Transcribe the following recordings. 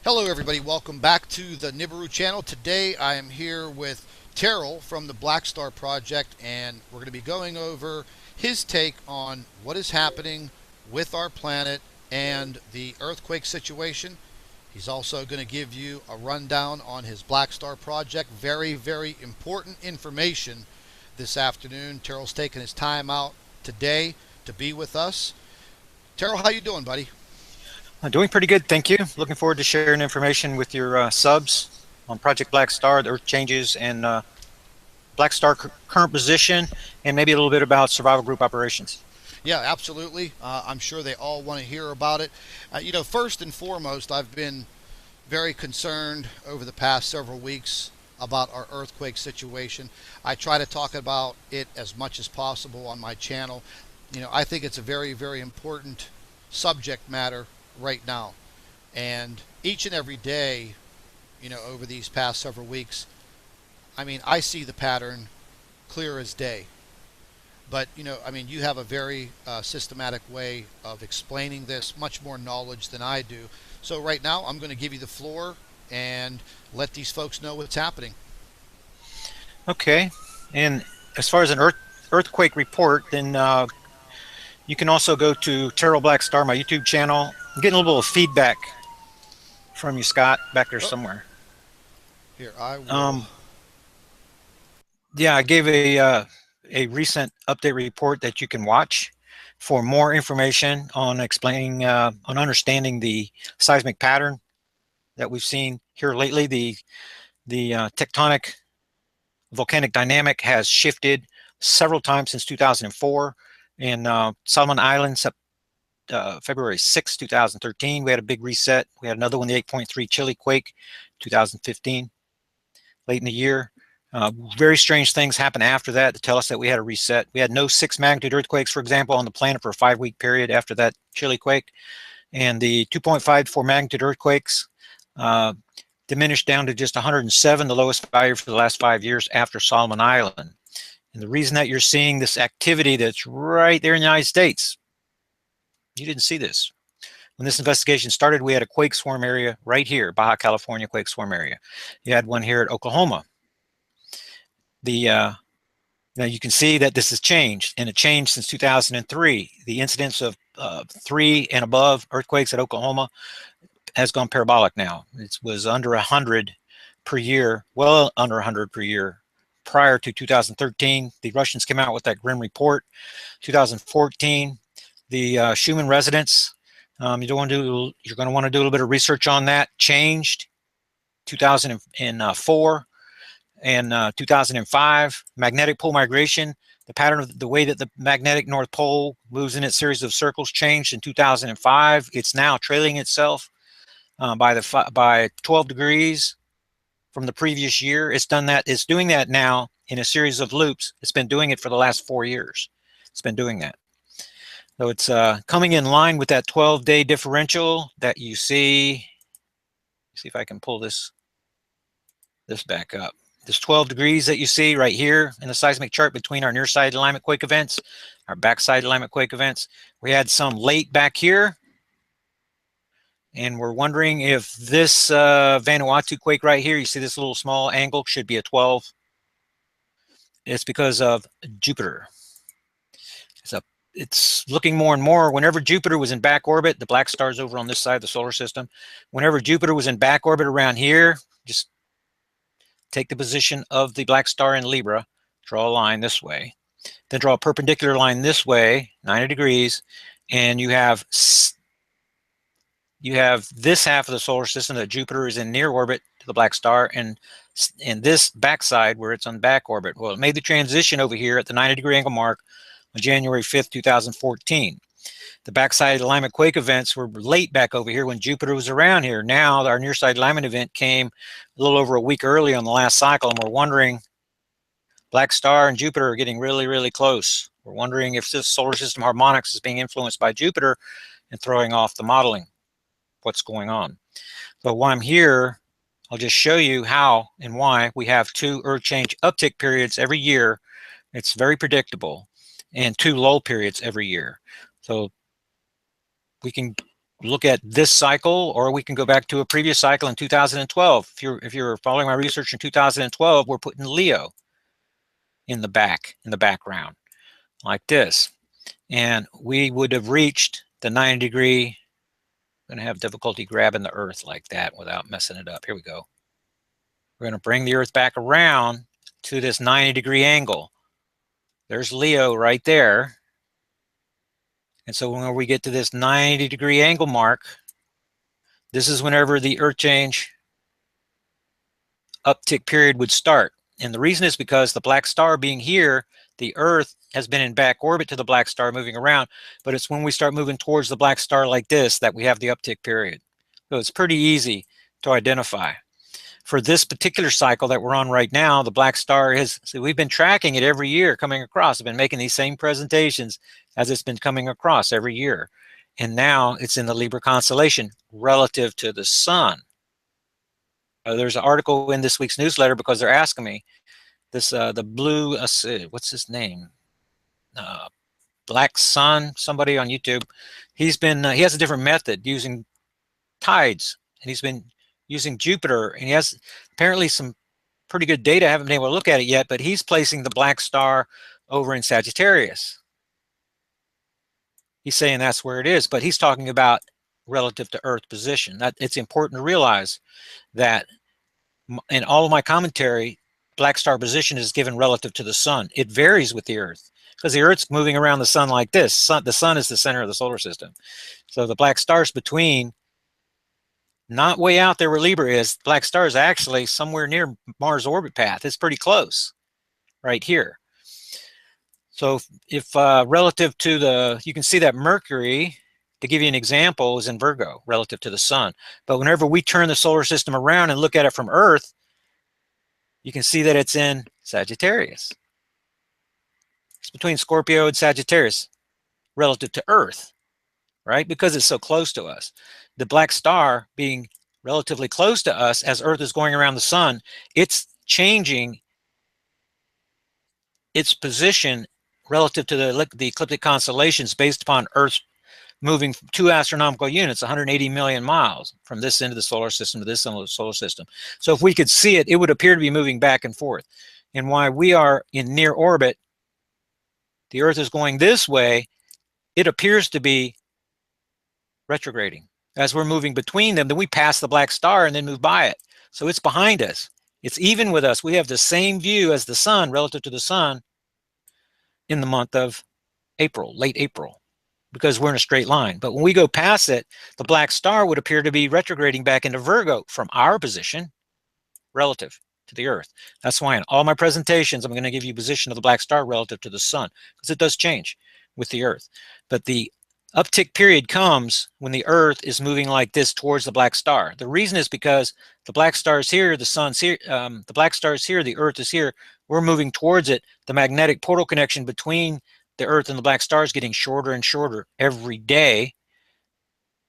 Hello everybody, welcome back to the Nibiru channel. Today I am here with Terral from the Black Star Project, and we're going to be going over his take on what is happening with our planet and the earthquake situation. He's also going to give you a rundown on his Black Star Project. Very important information this afternoon. Terrell's taking his time out today to be with us. Terrell, how you doing, buddy? I'm doing pretty good, thank you. Looking forward to sharing information with your subs on Project Black Star, the Earth changes, and Black Star current position, and maybe a little bit about survival group operations. Yeah, absolutely. I'm sure they all want to hear about it. First and foremost, I've been very concerned over the past several weeks about our earthquake situation. I try to talk about it as much as possible on my channel. I think it's a very important subject matter right now. And each and every day, over these past several weeks, I see the pattern clear as day. But, you have a very systematic way of explaining this, much more knowledge than I do. So right now, I'm going to give you the floor and let these folks know what's happening. Okay, and as far as an earthquake report, then you can also go to Terral Black Star, my YouTube channel. I'm getting a little bit of feedback from you, Scott, back there Oh, somewhere. here, I will. Um, yeah, I gave a recent update report that you can watch for more information on explaining, on understanding the seismic pattern that we've seen here lately. The tectonic volcanic dynamic has shifted several times since 2004. In Solomon Islands, February 6, 2013, we had a big reset. We had another one, the 8.3 Chile quake, 2015, late in the year. Very strange things happened after that to tell us that we had a reset. We had no 6 magnitude earthquakes, for example, on the planet for a 5-week period after that Chile quake. And the 2.54 magnitude earthquakes diminished down to just 107, the lowest value for the last 5 years after Solomon Island. And the reason that you're seeing this activity that's right there in the United States, you didn't see this. When this investigation started, we had a quake swarm area right here, Baja California quake swarm area. You had one here at Oklahoma. Now you can see that this has changed, and it changed since 2003. The incidence of 3 and above earthquakes at Oklahoma has gone parabolic now. It was under 100 per year, well under 100 per year prior to 2013. The Russians came out with that grim report. 2014, the Schumann residence, you're going to want to do a little bit of research on that, changed. 2004 and 2005, magnetic pole migration, the pattern of the way that the magnetic North Pole moves in its series of circles changed in 2005. It's now trailing itself by 12 degrees from the previous year. It's done that. It's doing that now in a series of loops. It's been doing it for the last 4 years. It's been doing that. So it's coming in line with that 12-day differential that you see. See if I can pull this back up. This 12 degrees that you see right here in the seismic chart between our near side alignment quake events, our backside alignment quake events. We had some late back here, and we're wondering if this Vanuatu quake right here, you see this little small angle, should be a 12. It's because of Jupiter. It's looking more and more. Whenever Jupiter was in back orbit, the black star's over on this side of the solar system. Whenever Jupiter was in back orbit around here, just take the position of the black star in Libra, draw a line this way, then draw a perpendicular line this way, 90 degrees, and you have this half of the solar system that Jupiter is in near orbit to the black star, and this backside where it's on back orbit. Well, it made the transition over here at the 90-degree angle mark on January 5th, 2014. The backside alignment quake events were late back over here when Jupiter was around here. Now our near side alignment event came a little over a week early on the last cycle, and we're wondering, black star and Jupiter are getting really close. We're wondering if this solar system harmonics is being influenced by Jupiter and throwing off the modeling, what's going on. So while I'm here, I'll just show you how and why we have 2 Earth change uptick periods every year. It's very predictable, and 2 lull periods every year. So we can look at this cycle, or we can go back to a previous cycle in 2012. If you're following my research in 2012, we're putting Leo in the background, like this. And we would have reached the 90-degree. I'm going to have difficulty grabbing the Earth like that without messing it up. Here we go. We're going to bring the Earth back around to this 90-degree angle. There's Leo right there. And so when we get to this 90-degree angle mark, this is whenever the Earth change uptick period would start. And the reason is because the black star being here, the Earth has been in back orbit to the black star moving around, but it's when we start moving towards the black star like this that we have the uptick period. So it's pretty easy to identify. For this particular cycle that we're on right now, the black star is, so we've been tracking it every year coming across. I've been making these same presentations as it's been coming across every year. And now it's in the Libra constellation relative to the sun. There's an article in this week's newsletter because they're asking me this, the blue, what's his name? Black Sun, somebody on YouTube. He's been, he has a different method using tides, and he's been using Jupiter, and he has apparently some pretty good data. I haven't been able to look at it yet, but he's placing the black star over in Sagittarius. He's saying that's where it is, but he's talking about relative to Earth position. That it's important to realize that in all of my commentary, black star position is given relative to the sun. It varies with the Earth because the Earth's moving around the sun like this. The sun is the center of the solar system. So the black star's between, not way out there where Libra is. Black star is actually somewhere near Mars orbit path. It's pretty close right here. So if relative to the, you can see that Mercury, to give you an example, is in Virgo relative to the sun. But whenever we turn the solar system around and look at it from Earth, you can see that it's in Sagittarius. It's between Scorpio and Sagittarius relative to Earth, right? Because it's so close to us. The black star being relatively close to us as Earth is going around the sun, it's changing its position relative to the ecliptic constellations based upon Earth's moving 2 astronomical units, 180 million miles from this end of the solar system to this end of the solar system. So if we could see it, it would appear to be moving back and forth. And while we are in near orbit, the Earth is going this way, it appears to be retrograding. As we're moving between them, then we pass the black star and then move by it. So it's behind us. It's even with us. We have the same view as the sun relative to the sun in the month of April, late April, because we're in a straight line. But when we go past it, the black star would appear to be retrograding back into Virgo from our position relative to the Earth. That's why in all my presentations, I'm going to give you position of the black star relative to the sun, because it does change with the Earth. But the uptick period comes when the Earth is moving like this towards the black star. The reason is because the black star is here, the sun's here, the black star is here, the Earth is here. We're moving towards it. The magnetic portal connection between the Earth and the black star is getting shorter and shorter every day,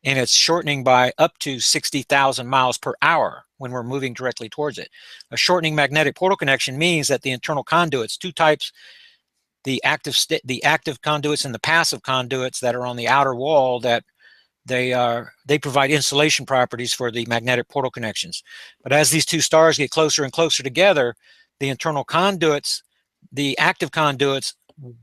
and it's shortening by up to 60,000 miles per hour when we're moving directly towards it. A shortening magnetic portal connection means that the internal conduits, two types, the active conduits and the passive conduits that are on the outer wall, that they provide insulation properties for the magnetic portal connections. But as these two stars get closer and closer together, the internal conduits, the active conduits,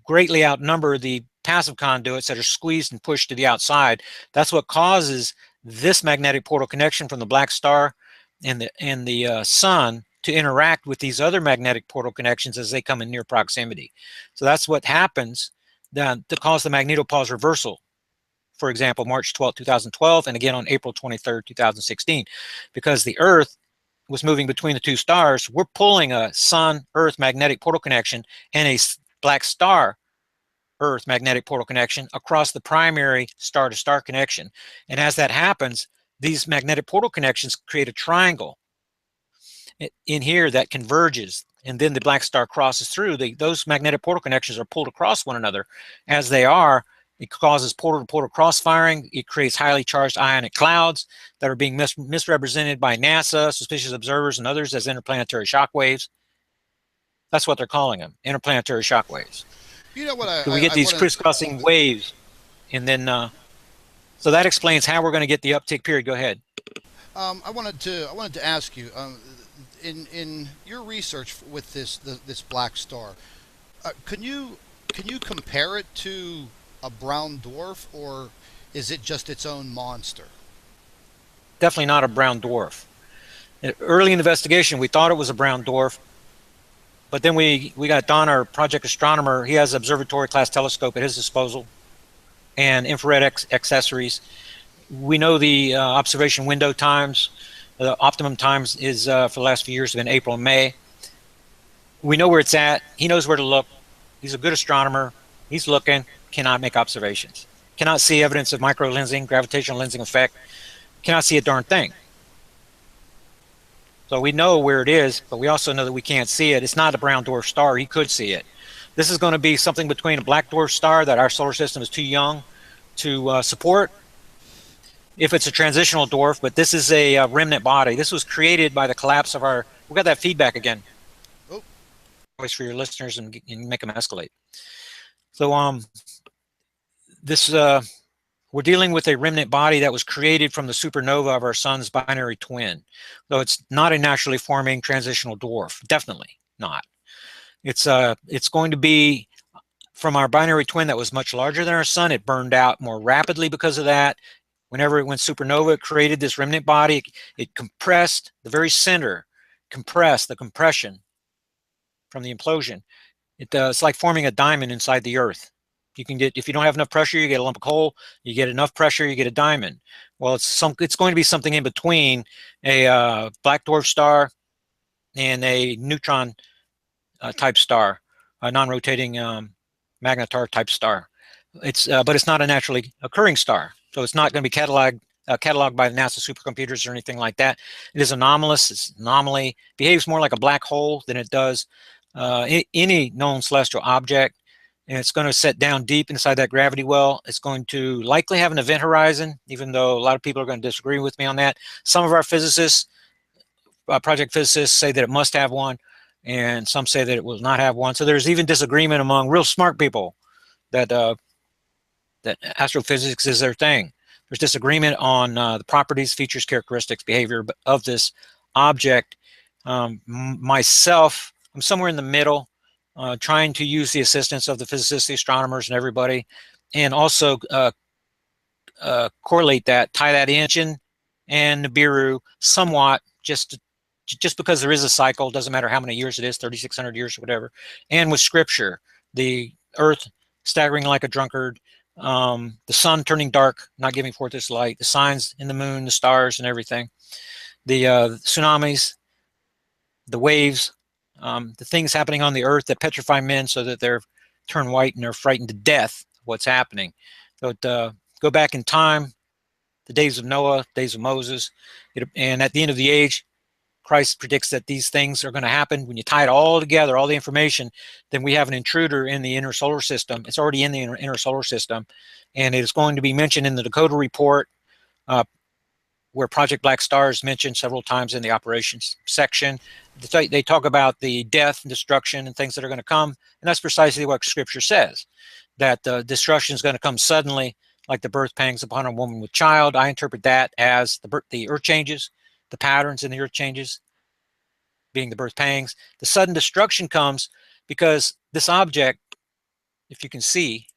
greatly outnumber the passive conduits that are squeezed and pushed to the outside. That's what causes this magnetic portal connection from the black star and the sun to interact with these other magnetic portal connections as they come in near proximity. So that's what happens to cause the magnetopause reversal. For example, March 12, 2012, and again on April 23rd, 2016, because the Earth was moving between the two stars. We're pulling a Sun-Earth magnetic portal connection and a black star Earth magnetic portal connection across the primary star-to-star connection. And as that happens, these magnetic portal connections create a triangle in here that converges, and then the black star crosses through. Those magnetic portal connections are pulled across one another. As they are, it causes portal-to-portal cross-firing. It creates highly charged ionic clouds that are being misrepresented by NASA, suspicious observers, and others as interplanetary shock waves. That's what they're calling them, interplanetary shock waves. You know what So we get I these want to crisscrossing waves, and then So that explains how we're going to get the uptick period. Go ahead. I wanted to ask you, in your research with this black star, can you compare it to a brown dwarf, or is it just its own monster? Definitely not a brown dwarf. Early in the investigation, we thought it was a brown dwarf, but then we got Don, our project astronomer. He has an observatory class telescope at his disposal and infrared accessories. We know the observation window times. The optimum times is for the last few years have been April and May. We know where it's at. He knows where to look. He's a good astronomer. He's looking, cannot make observations. Cannot see evidence of micro lensing, gravitational lensing effect. Cannot see a darn thing. So we know where it is, but we also know that we can't see it. It's not a brown dwarf star. He could see it. This is going to be something between a black dwarf star that our solar system is too young to support, if it's a transitional dwarf, but this is a remnant body. This was created by the collapse of our, we got that feedback again. Oh, Always for your listeners and make them escalate. So this we're dealing with a remnant body that was created from the supernova of our sun's binary twin. So it's not a naturally forming transitional dwarf, definitely not. It's going to be from our binary twin that was much larger than our sun. It burned out more rapidly because of that. Whenever it went supernova, it created this remnant body. It compressed the very center, compressed the compression from the implosion. It's like forming a diamond inside the Earth. You can get, if you don't have enough pressure, you get a lump of coal. You get enough pressure, you get a diamond. Well, it's going to be something in between a black dwarf star and a neutron type star, a non-rotating magnetar type star. But it's not a naturally occurring star, so it's not going to be cataloged by the NASA supercomputers or anything like that. It is anomalous. It's anomaly. Behaves more like a black hole than it does any known celestial object, and it's going to set down deep inside that gravity well. It's going to likely have an event horizon, even though a lot of people are going to disagree with me on that. Some of our physicists, project physicists, say that it must have one, and some say that it will not have one. So there's even disagreement among real smart people that that astrophysics is their thing. There's disagreement on the properties, features, characteristics, behavior of this object. Myself, I'm somewhere in the middle, trying to use the assistance of the physicists, the astronomers, and everybody, and also correlate that, tie that engine and Nibiru somewhat, just because there is a cycle, doesn't matter how many years it is, 3,600 years or whatever, and with scripture, the Earth staggering like a drunkard, the sun turning dark, not giving forth its light, the signs in the moon, the stars, and everything, the tsunamis, the waves, the things happening on the Earth that petrify men so that they're turn white and they're frightened to death of what's happening. So go back in time, the days of Noah, days of Moses, and at the end of the age, Christ predicts that these things are going to happen. When you tie it all together, all the information, then we have an intruder in the inner solar system. It's already in the inner solar system, and it is going to be mentioned in the Dakota report, where Project Black Star is mentioned several times in the operations section. They talk about the death and destruction and things that are going to come, and that's precisely what Scripture says, that destruction is going to come suddenly, like the birth pangs upon a woman with child. I interpret that as the earth changes, the patterns in the earth changes being the birth pangs. The sudden destruction comes because this object, if you can see,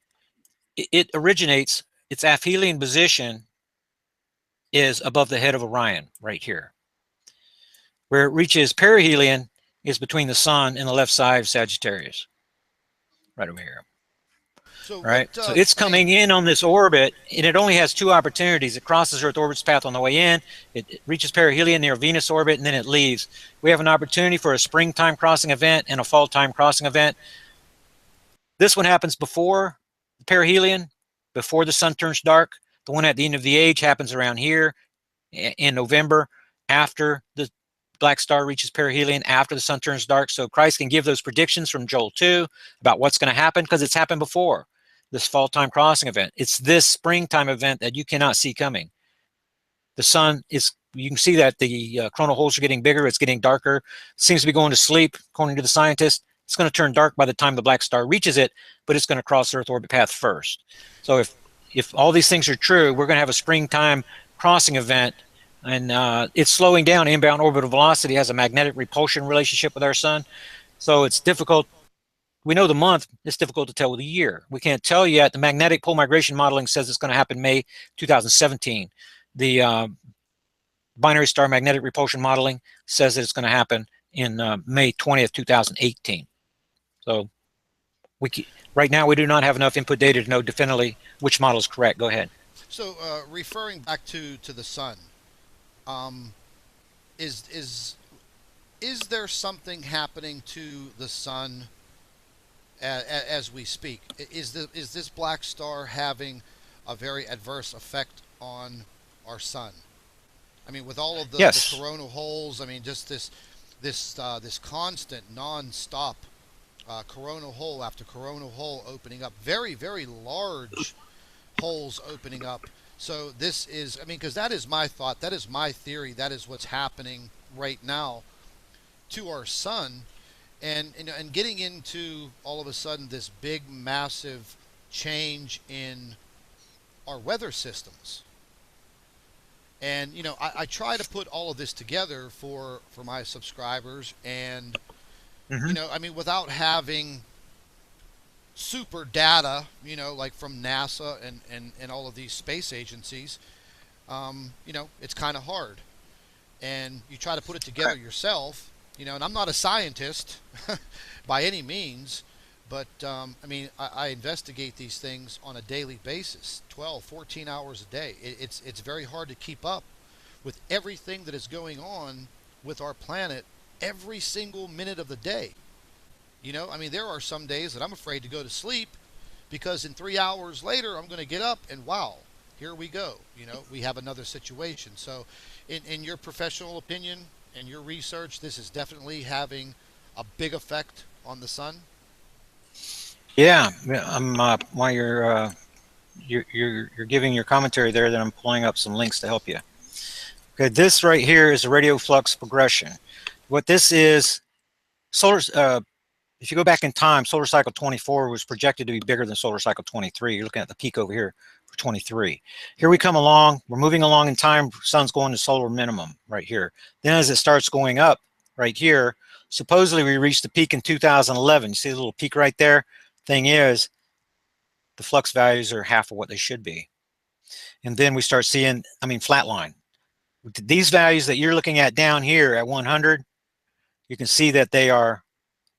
it originates, its aphelion position is above the head of Orion right here. Where it reaches perihelion is between the sun and the left side of Sagittarius, right over here. So right? So it's coming in on this orbit, and it only has two opportunities. It crosses Earth orbit's path on the way in, it reaches perihelion near Venus orbit, and then it leaves. We have an opportunity for a springtime crossing event and a fall time crossing event. This one happens before the perihelion, before the sun turns dark. The one at the end of the age happens around here in November, after the black star reaches perihelion, after the sun turns dark. So Christ can give those predictions from Joel 2 about what's going to happen, because it's happened before. This fall time crossing event, it's this springtime event that you cannot see coming. The sun is, you can see that the coronal holes are getting bigger, it's getting darker, it seems to be going to sleep. According to the scientists, it's going to turn dark by the time the black star reaches it, but it's going to cross Earth orbit path first. So if if all these things are true, we're going to have a springtime crossing event, and it's slowing down. Inbound orbital velocity has a magnetic repulsion relationship with our sun, so it's difficult. We know the month, it's difficult to tell the year. We can't tell yet. The magnetic pole migration modeling says it's going to happen May 2017. The binary star magnetic repulsion modeling says that it's going to happen in May 20th, 2018. So right now we do not have enough input data to know definitively which model is correct. Go ahead. So, referring back to the sun, um, is is is there something happening to the sun as we speak? Is this black star having a very adverse effect on our sun? I mean, with all of the Yes. coronal holes, I mean, just this constant, non-stop coronal hole after coronal hole opening up, very very large holes opening up. So this is, I mean, because that is my thought, that is my theory, that is what's happening right now to our sun, and getting into all of a sudden this big massive change in our weather systems. And I try to put all of this together for my subscribers, and Mm-hmm. I mean, without having super data, like from NASA and all of these space agencies, it's kind of hard. And you try to put it together yourself, and I'm not a scientist by any means, but I mean, I investigate these things on a daily basis, 12, 14 hours a day. It's very hard to keep up with everything that is going on with our planet every single minute of the day. I mean, there are some days that I'm afraid to go to sleep because in 3 hours later I'm going to get up and wow, here we go. We have another situation. So, in your professional opinion and your research, this is definitely having a big effect on the sun. Yeah, I'm while you're giving your commentary there, then I'm pulling up some links to help you. Okay, this right here is a radio flux progression. What this is, solar. If you go back in time, solar cycle 24 was projected to be bigger than solar cycle 23. You're looking at the peak over here for 23. Here we come along. We're moving along in time. Sun's going to solar minimum right here. Then as it starts going up right here, supposedly we reached the peak in 2011. You see the little peak right there? Thing is, the flux values are half of what they should be. And then we start seeing, I mean, flatline. These values that you're looking at down here at 100, you can see that they are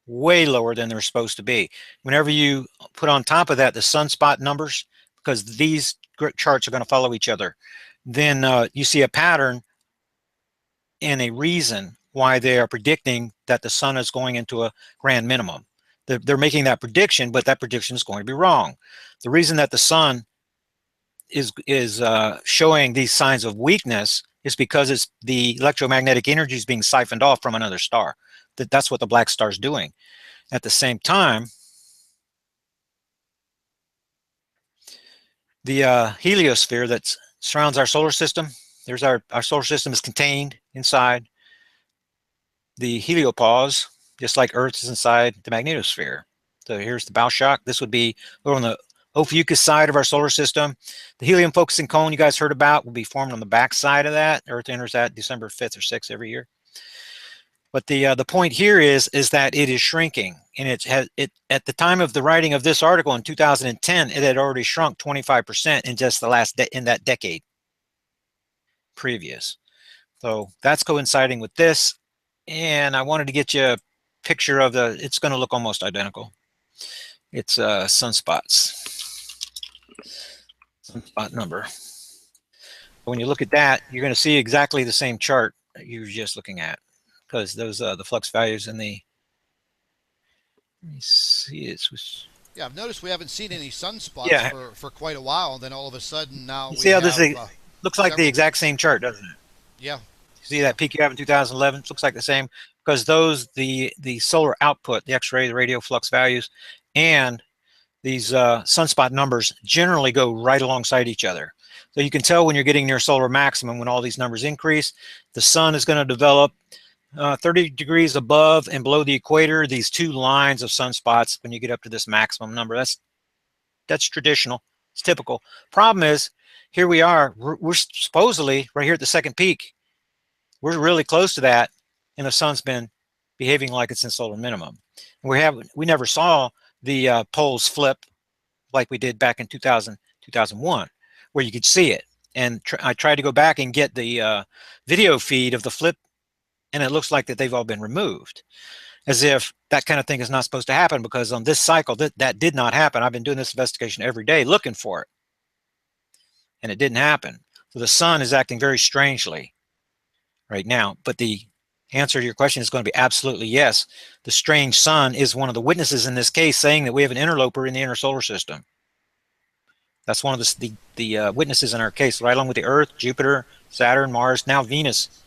way lower than they're supposed to be. Whenever you put on top of that the sunspot numbers, because these charts are going to follow each other, then you see a pattern and a reason why they are predicting that the sun is going into a grand minimum. They're making that prediction, but that prediction is going to be wrong. The reason that the sun is showing these signs of weakness is because it's the electromagnetic energy is being siphoned off from another star. That's what the black star is doing. At the same time, the heliosphere that surrounds our solar system, there's our solar system is contained inside the heliopause, just like Earth is inside the magnetosphere. So here's the bow shock. This would be over on the Ophiuchus side of our solar system. The helium focusing cone you guys heard about will be formed on the back side of that. Earth enters that December 5th or 6th every year. But the point here is that it is shrinking, and it at the time of the writing of this article in 2010, it had already shrunk 25% in just the last in that decade previous. So that's coinciding with this, and I wanted to get you a picture of it's going to look almost identical. It's sunspots, sunspot number. When you look at that, you're going to see exactly the same chart that you were just looking at, because those the flux values in the, let me see, Yeah, I've noticed we haven't seen any sunspots yeah. for quite a while, and then all of a sudden now You we see how this have looks like the exact same chart, doesn't it? Yeah. See that peak you have in 2011? It looks like the same, because those the solar output, the X-ray, the radio flux values, and these sunspot numbers generally go right alongside each other. So you can tell when you're getting near solar maximum, when all these numbers increase, the sun is going to develop 30 degrees above and below the equator, these two lines of sunspots when you get up to this maximum number. That's traditional. It's typical. Problem is, here we are. We're supposedly right here at the second peak. We're really close to that, and the sun's been behaving like it's in solar minimum. We never saw the poles flip like we did back in 2000, 2001, where you could see it. And I tried to go back and get the video feed of the flip, and it looks like that they've all been removed, as if that kind of thing is not supposed to happen, because on this cycle that did not happen. I've been doing this investigation every day looking for it, and it didn't happen. So the sun is acting very strangely right now. But the answer to your question is going to be absolutely yes. The strange sun is one of the witnesses in this case, saying that we have an interloper in the inner solar system. That's one of the witnesses in our case, right along with the Earth, Jupiter, Saturn, Mars, now Venus,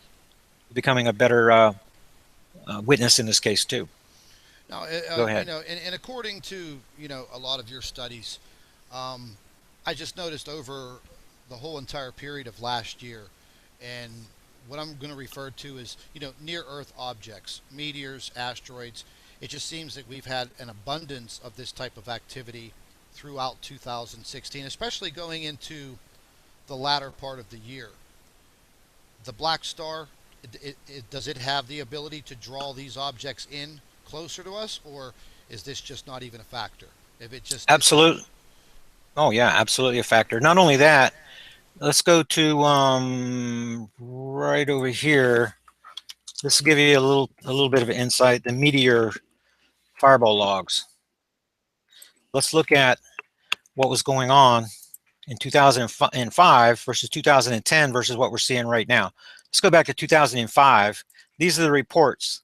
becoming a better witness in this case too. Now, Go ahead. and according to a lot of your studies, I just noticed over the whole entire period of last year, and what I'm going to refer to is near Earth objects, meteors, asteroids. It just seems that we've had an abundance of this type of activity throughout 2016, especially going into the latter part of the year. The black star, does it have the ability to draw these objects in closer to us, or is this just not even a factor? If it just absolutely, oh yeah, absolutely a factor. Not only that, let's go to right over here. This will give you a little bit of insight. The meteor fireball logs. Let's look at what was going on in 2005 versus 2010 versus what we're seeing right now. Let's go back to 2005. These are the reports.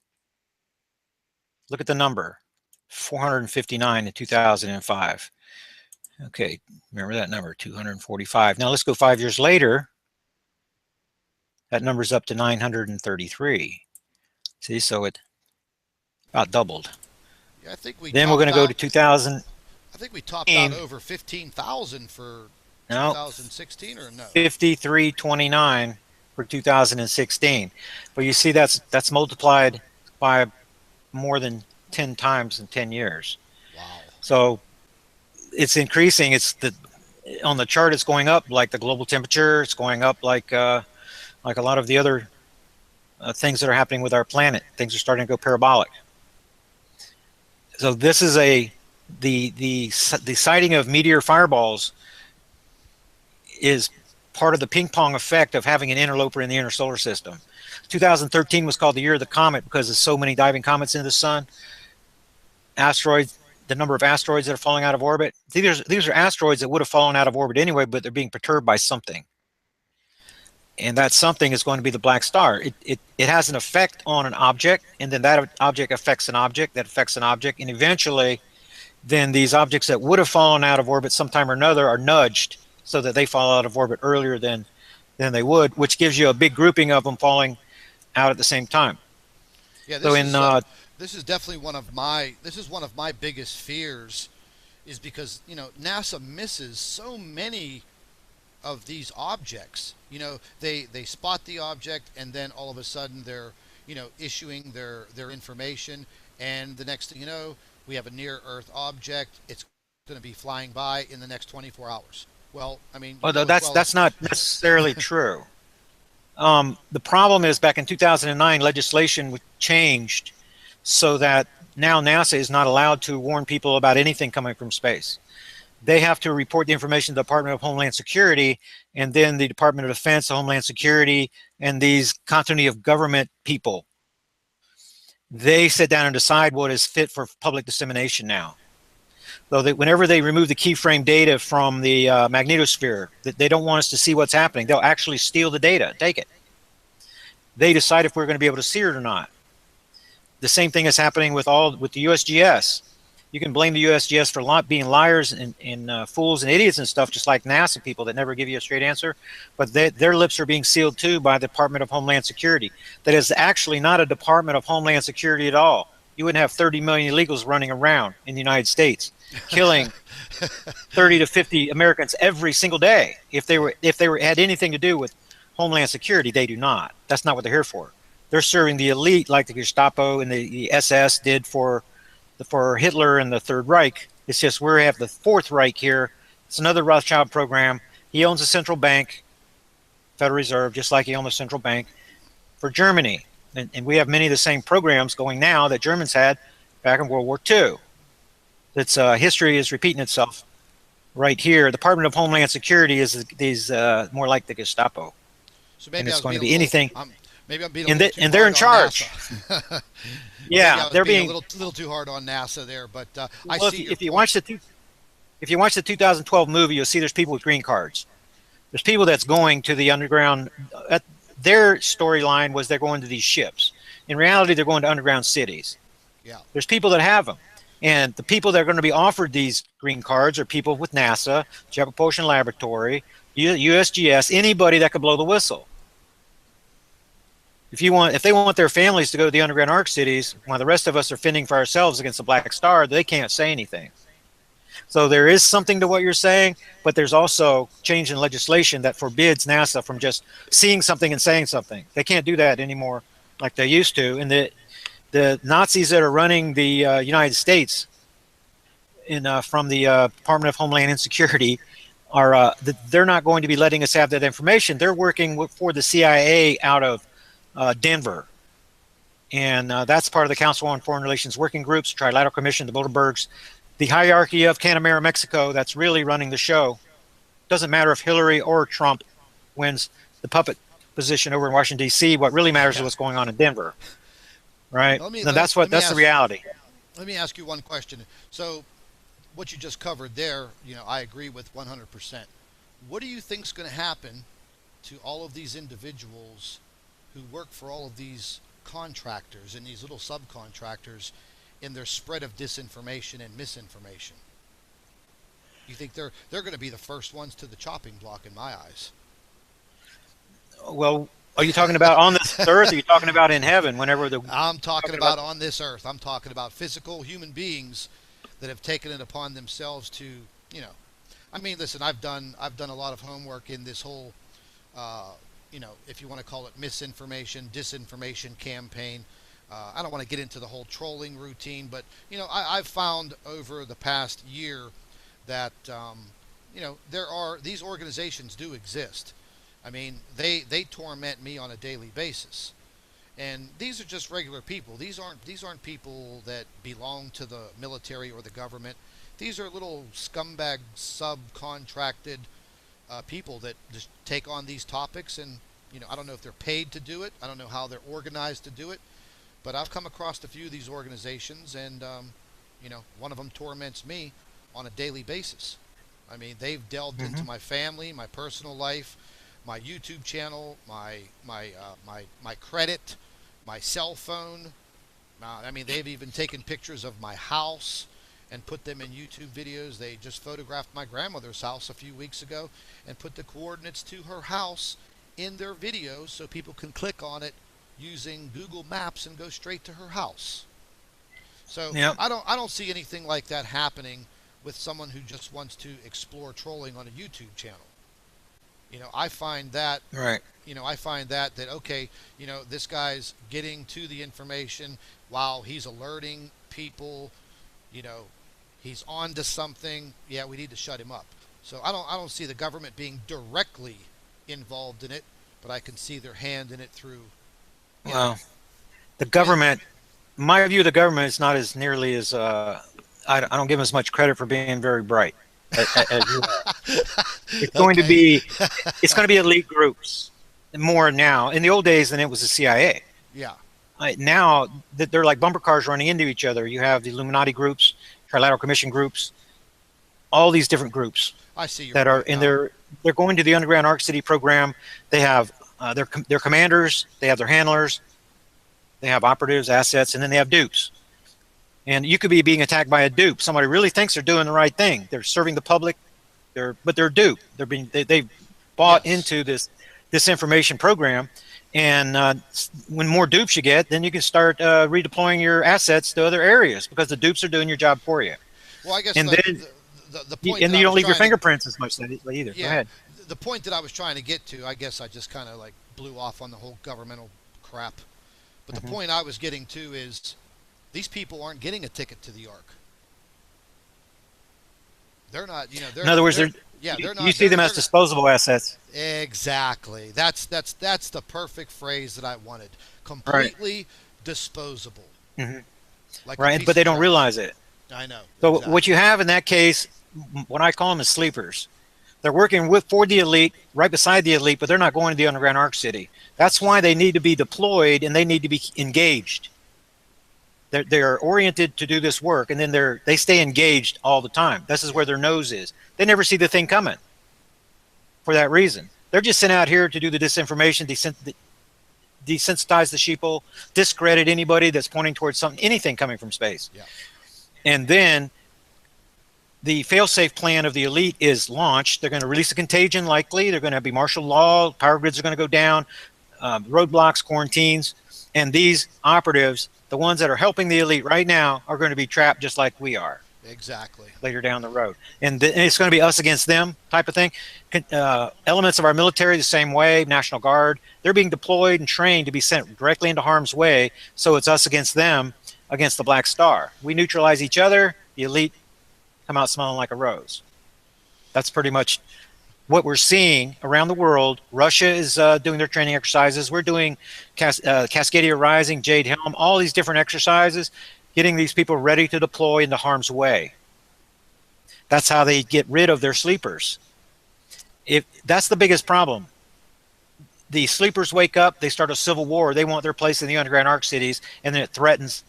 Look at the number, 459 in 2005. Okay, remember that number, 245. Now let's go 5 years later. That number's up to 933. See, so it about doubled. Yeah, I think we. Then we're going to go to 2000. I think we topped out over 15,000 for 2016, or no? 5329 for 2016. But you see, that's multiplied by more than 10 times in 10 years. Wow. So it's increasing. On the chart, it's going up like the global temperature. It's going up like a lot of the other things that are happening with our planet. Things are starting to go parabolic. So this is the sighting of meteor fireballs is part of the ping pong effect of having an interloper in the inner solar system. 2013 was called the year of the comet because there's so many diving comets into the sun. Asteroids, the number of asteroids that are falling out of orbit. These are asteroids that would have fallen out of orbit anyway, but they're being perturbed by something. And that something is going to be the black star. It has an effect on an object, and then that object affects an object, that affects an object, and eventually then these objects that would have fallen out of orbit sometime or another are nudged so that they fall out of orbit earlier than they would, which gives you a big grouping of them falling out at the same time. Yeah, this is definitely one of my biggest fears, is because NASA misses so many of these objects. They spot the object, and then all of a sudden they're issuing their information, and the next thing you know, we have a near Earth object. It's going to be flying by in the next 24 hours. Well, I mean, that's not necessarily true. The problem is, back in 2009, legislation changed so that now NASA is not allowed to warn people about anything coming from space. They have to report the information to the Department of Homeland Security, and then the Department of Defense, Homeland Security, and these continuity of government people. They sit down and decide what is fit for public dissemination now. Though whenever they remove the keyframe data from the magnetosphere, they don't want us to see what's happening. They'll actually steal the data, take it. They decide if we're going to be able to see it or not. The same thing is happening with the USGS. You can blame the USGS for being liars and fools and idiots and stuff, just like NASA people that never give you a straight answer. But their lips are being sealed too by the Department of Homeland Security. That is actually not a Department of Homeland Security at all. You wouldn't have 30 million illegals running around in the United States, killing 30 to 50 Americans every single day. If they had anything to do with Homeland Security, they do not. That's not what they're here for. They're serving the elite, like the Gestapo and the SS did for Hitler and the Third Reich. It's just we have the Fourth Reich here It's another Rothschild program. He owns a central bank, Federal Reserve, just like he owned the central bank for Germany. And we have many of the same programs going now that Germans had back in World War II. Its history is repeating itself right here. The Department of Homeland Security is more like the Gestapo, So and maybe I it's was going to being a be little, anything. maybe I'm being a And little too they're hard in on charge. NASA. Maybe Yeah, I was they're being a being. little too hard on NASA there, but I Well, see your if you point. watch the 2012 movie, you'll see there's people with green cards. There's people that's going to the underground. Their storyline was they're going to these ships. In reality, they're going to underground cities. Yeah. There's people that have them. And the people that are going to be offered these green cards are people with NASA, Jet Propulsion Laboratory, USGS, anybody that could blow the whistle. If they want their families to go to the underground arc cities, while the rest of us are fending for ourselves against the Black Star, they can't say anything. So there is something to what you're saying, but there's also change in legislation that forbids NASA from just seeing something and saying something. They can't do that anymore like they used to. And the Nazis that are running the United States from the Department of Homeland Security are they're not going to be letting us have that information. They're working for the CIA out of Denver. And that's part of the Council on Foreign Relations Working Groups, Trilateral Commission, the Bilderbergs, the hierarchy of Canamera, Mexico, that's really running the show. Doesn't matter if Hillary or Trump wins the puppet position over in Washington, D.C. What really matters is Yeah. what's going on in Denver, right? Let me Now, let me let me that's the ask reality. let me ask you one question. So what you just covered there, I agree with 100%. What do you think's going to happen to all of these individuals who work for all of these contractors and these little subcontractors in their spread of disinformation and misinformation? You think they're going to be the first ones to the chopping block in my eyes? Well, are you talking about on this earth? Or are you talking about in heaven? Whenever the I'm talking talking about about on this earth. I'm talking about physical human beings that have taken it upon themselves to, you know, I mean, listen, I've done a lot of homework in this whole, if you want to call it misinformation, disinformation campaign. I don't want to get into the whole trolling routine, but I've found over the past year that there are these organizations do exist. I mean, they torment me on a daily basis, and these are just regular people. These aren't people that belong to the military or the government. These are little scumbag subcontracted people that just take on these topics, and I don't know if they're paid to do it. I don't know how they're organized to do it, but I've come across a few of these organizations, and one of them torments me on a daily basis. I mean, they've delved into Mhm. my family, my personal life, my YouTube channel, my credit, my cell phone. I mean, they've even taken pictures of my house and put them in YouTube videos. They just photographed my grandmother's house a few weeks ago and put the coordinates to her house in their videos so people can click on it using Google Maps and go straight to her house. So Yeah, I don't see anything like that happening with someone who just wants to explore trolling on a YouTube channel. I find that right. that okay, this guy's getting to the information while he's alerting people, you know, he's on to something. Yeah, we need to shut him up. So I don't see the government being directly involved in it, but I can see their hand in it through, you know. Well, the I mean, government, my view of the government is not as nearly as I don't give them as much credit for being very bright as you are. It's going to okay. be it's going to be elite groups more now. In the old days, than it was the CIA. Yeah, Now that they're like bumper cars running into each other. You have the Illuminati groups, Trilateral Commission groups, all these different groups I see your that are point in now. their. They're going to the underground Arc City program. They have their commanders. They have their handlers. They have operatives, assets, and then they have dupes. And you could be being attacked by a dupe. Somebody really thinks they're doing the right thing. They're serving the public. They're dupe. They've bought Yes. into this information program. And when more dupes you get, then you can start redeploying your assets to other areas because the dupes are doing your job for you. Well, I guess And then the point that you I don't was leave your trying to fingerprints as much either. Go yeah, ahead. the point that I was trying to get to, I guess I just kind of like blew off on the whole governmental crap. But the Hmm. point I was getting to is these people aren't getting a ticket to the Ark. They're not, In other words, they're yeah, they're you not see them as they're not disposable assets. exactly. That's the perfect phrase that I wanted. Right. Completely disposable, Hmm. like a Right. piece But of they don't trash. realize it. I know, So what you exactly. have in that case, what I call them is sleepers. They're working with for the elite, right beside the elite, but they're not going to the underground arc city. That's why they need to be deployed and they need to be engaged. They're oriented to do this work, and then they stay engaged all the time. This is Yeah, where their nose is. They never see the thing coming for that reason. They're just sent out here to do the disinformation, desensitize the sheeple, discredit anybody that's pointing towards something, anything coming from space. yeah, And then the fail-safe plan of the elite is launched. They're going to release a contagion, likely. They're going to be martial law. Power grids are going to go down, roadblocks, quarantines. And these operatives, the ones that are helping the elite right now, are going to be trapped just like we are exactly. later down the road. And it's going to be us against them type of thing. Elements of our military the same way, National Guard, they're being deployed and trained to be sent directly into harm's way. So it's us against them, against the Black Star. We neutralize each other. The elite come out smelling like a rose. That's pretty much what we're seeing around the world. Russia is doing their training exercises. We're doing Cascadia Rising, Jade Helm, all these different exercises, getting these people ready to deploy into harm's way. That's how they get rid of their sleepers. If that's the biggest problem. The sleepers wake up, they start a civil war. They want their place in the underground arc cities, and then it threatens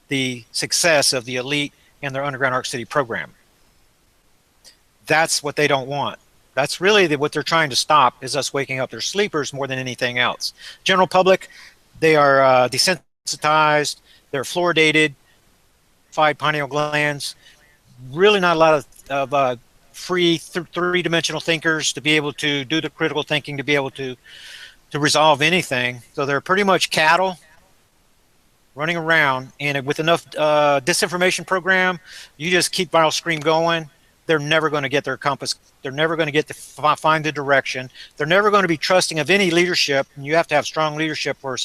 the success of the elite and their underground arc city program. That's what they don't want. That's really what they're trying to stop, is us waking up their sleepers more than anything else. General public, they are desensitized, they're fluoridated, pineal glands, really not a lot of free three-dimensional thinkers to be able to do the critical thinking, to be able to resolve anything. So they're pretty much cattle running around, and with enough disinformation program, you just keep viral scream going. They're never going to get their compass. They're never going to get to find the direction. They're never going to be trusting of any leadership. And you have to have strong leadership for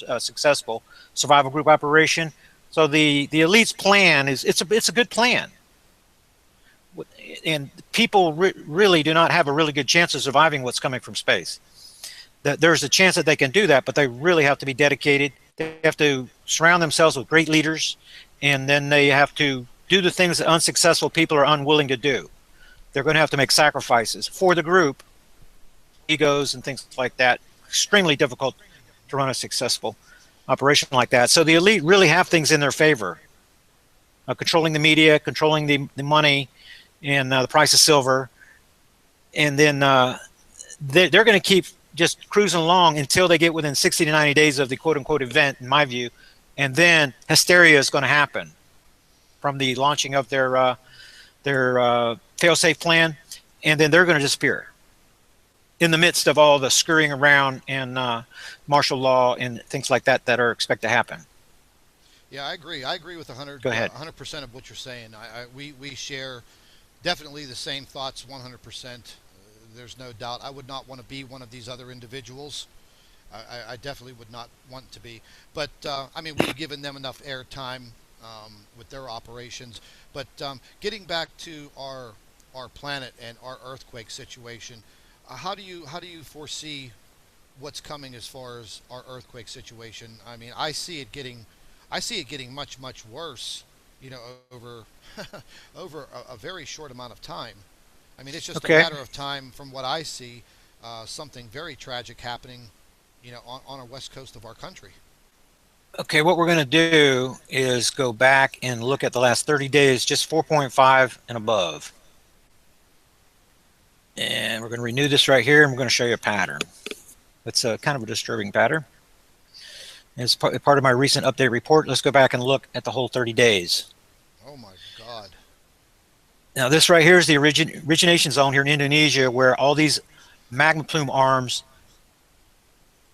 a successful survival group operation. So the elite's plan is it's a good plan, and people really do not have a really good chance of surviving what's coming from space. There's a chance that they can do that, but they really have to be dedicated. They have to surround themselves with great leaders, and then they have to do the things that unsuccessful people are unwilling to do. They're going to have to make sacrifices for the group, egos and things like that. Extremely difficult to run a successful operation like that. So the elite really have things in their favor. Controlling the media, controlling the money, and the price of silver. And then they're going to keep just cruising along until they get within 60 to 90 days of the quote-unquote event, in my view. And then hysteria is going to happen from the launching of their fail-safe plan, and then they're going to disappear in the midst of all the scurrying around and martial law and things like that that are expected to happen. Yeah, I agree. I agree with Go ahead. 100% of what you're saying. We share definitely the same thoughts 100%. There's no doubt. I would not want to be one of these other individuals. I definitely would not want to be. But I mean, we've given them enough airtime with their operations. But getting back to our planet and our earthquake situation, how do you foresee what's coming as far as our earthquake situation? I mean, I see it getting much worse. You know, over over a very short amount of time. I mean, it's just a Okay. matter of time from what I see. Something very tragic happening, you know, on our west coast of our country. Okay, what we're going to do is go back and look at the last 30 days, just 4.5 and above. And we're going to renew this right here, and we're going to show you a pattern. It's a kind of a disturbing pattern. It's part of my recent update report. Let's go back and look at the whole 30 days. Oh my God. Now, this right here is the origination zone here in Indonesia, where all these magma plume arms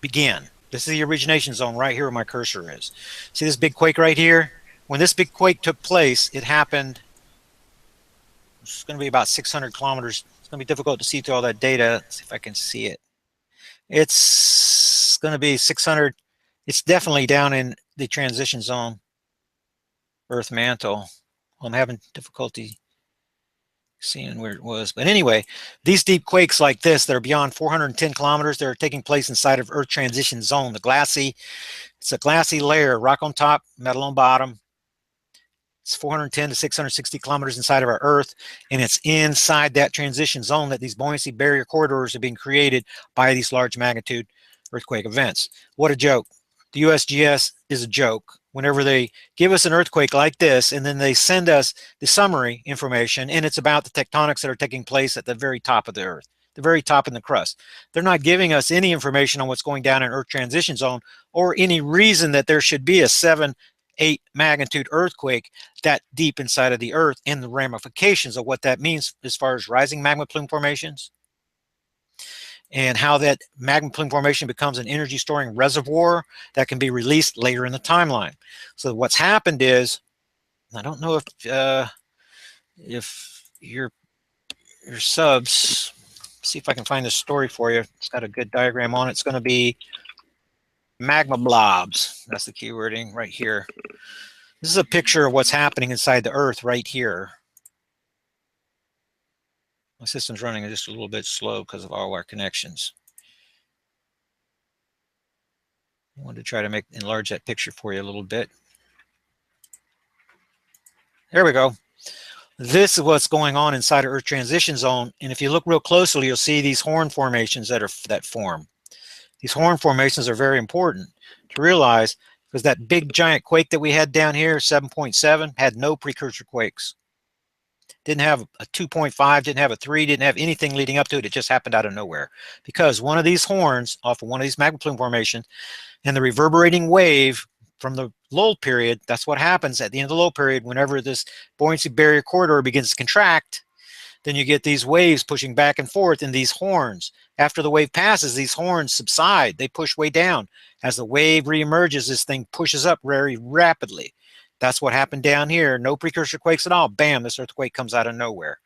begin. This is the origination zone right here where my cursor is. See this big quake right here? When this big quake took place, it happened, it's going to be about 600 kilometers. It's going to be difficult to see through all that data. Let's see if I can see it. It's going to be 600. It's definitely down in the transition zone, Earth mantle. I'm having difficulty Seeing where it was. But anyway, these deep quakes like this that are beyond 410 kilometers, they're taking place inside of Earth transition zone. It's a glassy layer, rock on top, metal on bottom. It's 410 to 660 kilometers inside of our Earth, and it's inside that transition zone that these buoyancy barrier corridors are being created by these large magnitude earthquake events. What a joke. The USGS is a joke. Whenever they give us an earthquake like this, and then they send us the summary information, and it's about the tectonics that are taking place at the very top of the Earth, the very top in the crust. They're not giving us any information on what's going down in Earth transition zone or any reason that there should be a 7-8 magnitude earthquake that deep inside of the Earth and the ramifications of what that means as far as rising magma plume formations and how that magma plume formation becomes an energy storing reservoir that can be released later in the timeline. So what's happened is, I don't know if your subs, see if I can find this story for you. It's got a good diagram on it. It's going to be magma blobs. That's the keywording right here. This is a picture of what's happening inside the Earth right here. My system's running just a little bit slow because of all our connections. I wanted to try to enlarge that picture for you a little bit. There we go. This is what's going on inside of Earth transition zone. And if you look real closely, you'll see these horn formations that form. These horn formations are very important to realize because that big giant quake that we had down here, 7.7, had no precursor quakes. Didn't have a 2.5, didn't have a 3, didn't have anything leading up to it. It just happened out of nowhere. Because one of these horns off of one of these magma plume formations and the reverberating wave from the lull period, that's what happens at the end of the lull period. Whenever this buoyancy barrier corridor begins to contract, then you get these waves pushing back and forth in these horns. After the wave passes, these horns subside. They push way down. As the wave reemerges, this thing pushes up very rapidly. That's what happened down here. No precursor quakes at all. Bam, this earthquake comes out of nowhere.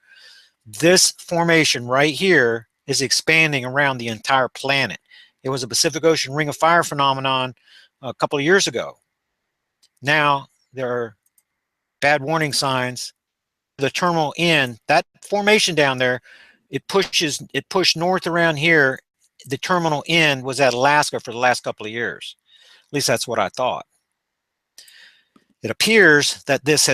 This formation right here is expanding around the entire planet. It was a Pacific Ocean Ring of Fire phenomenon a couple of years ago. Now there are bad warning signs. The terminal end, that formation down there, it pushed north around here. The terminal end was at Alaska for the last couple of years. At least that's what I thought. It appears that this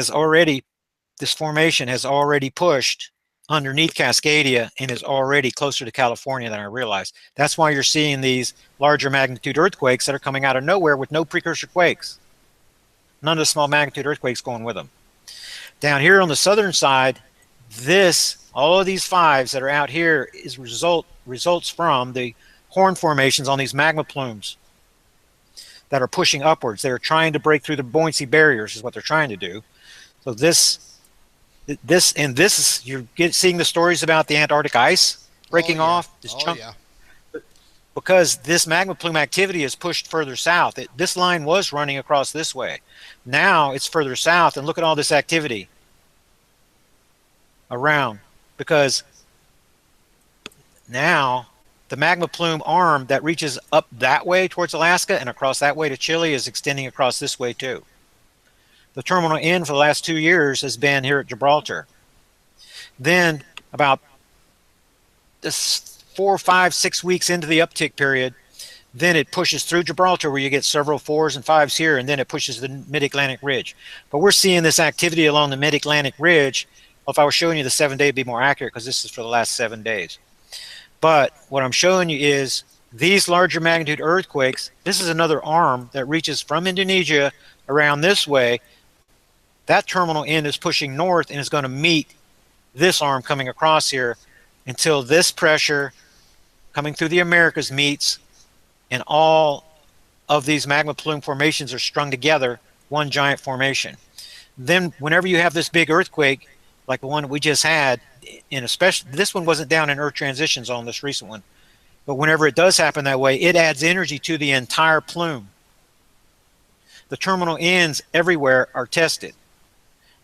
formation has already pushed underneath Cascadia and is already closer to California than I realized. That's why you're seeing these larger magnitude earthquakes that are coming out of nowhere with no precursor quakes. None of the small magnitude earthquakes going with them. Down here on the southern side, all of these fives that are out here is results from the horn formations on these magma plumes that are pushing upwards. They're trying to break through the buoyancy barriers is what they're trying to do. So you're seeing the stories about the Antarctic ice breaking off. Because this magma plume activity is pushed further south. This line was running across this way. Now it's further south, and look at all this activity around, because now the magma plume arm that reaches up that way towards Alaska and across that way to Chile is extending across this way too. The terminal end for the last 2 years has been here at Gibraltar. Then about 4, 5, 6 weeks into the uptick period, then it pushes through Gibraltar where you get several 4s and 5s here, and then it pushes the mid-Atlantic ridge. But we're seeing this activity along the mid-Atlantic ridge. Well, if I was showing you the 7-day, it'd be more accurate because this is for the last 7 days. But what I'm showing you is these larger magnitude earthquakes. This is another arm that reaches from Indonesia around this way. That terminal end is pushing north and is going to meet this arm coming across here until this pressure coming through the Americas meets, and all of these magma plume formations are strung together, one giant formation. Then whenever you have this big earthquake, like the one we just had, and especially this one wasn't down in Earth transition zone, this recent one, but whenever it does happen that way, it adds energy to the entire plume. The terminal ends everywhere are tested,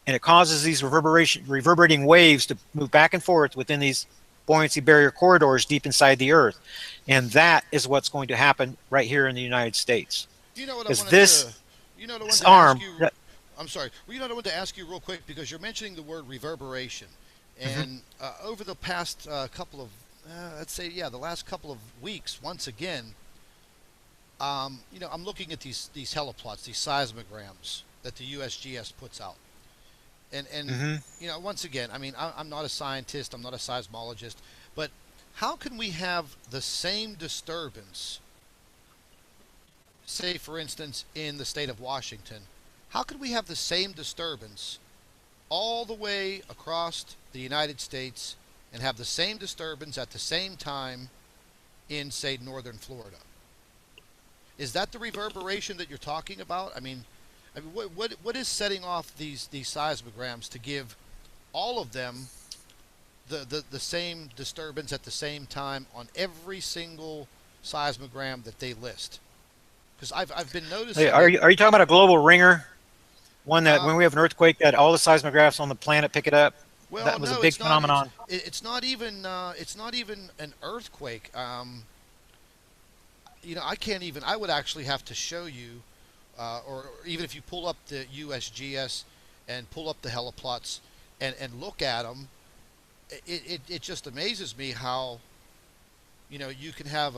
and it causes these reverberating waves to move back and forth within these buoyancy barrier corridors deep inside the Earth. And that is what's going to happen right here in the United States. You know what I wanted to, you know what I wanted to arm, ask you, I'm sorry. Well, you know what I wanted to ask you real quick, because you're mentioning the word reverberation. Hmm. And over the past couple of, let's say, yeah, the last couple of weeks, once again, I'm looking at these heliplots, these seismograms that the USGS puts out, and Hmm. once again, I mean, I'm not a scientist, I'm not a seismologist, but how can we have the same disturbance, say, for instance, in the state of Washington? How could we have the same disturbance all the way across the United States and have the same disturbance at the same time in, say, northern Florida? Is that the reverberation that you're talking about? I mean, what is setting off these seismograms to give all of them the same disturbance at the same time on every single seismogram that they list? Because I've been Hey, noticing are it. you talking about a global ringer? One that Uh, when we have an earthquake, that all the seismographs on the planet pick it up. well, That was a no, big it's not. phenomenon. It's not even an earthquake. I can't even. I would actually have to show you, or even if you pull up the USGS and pull up the heliplots and look at them, it just amazes me how you can have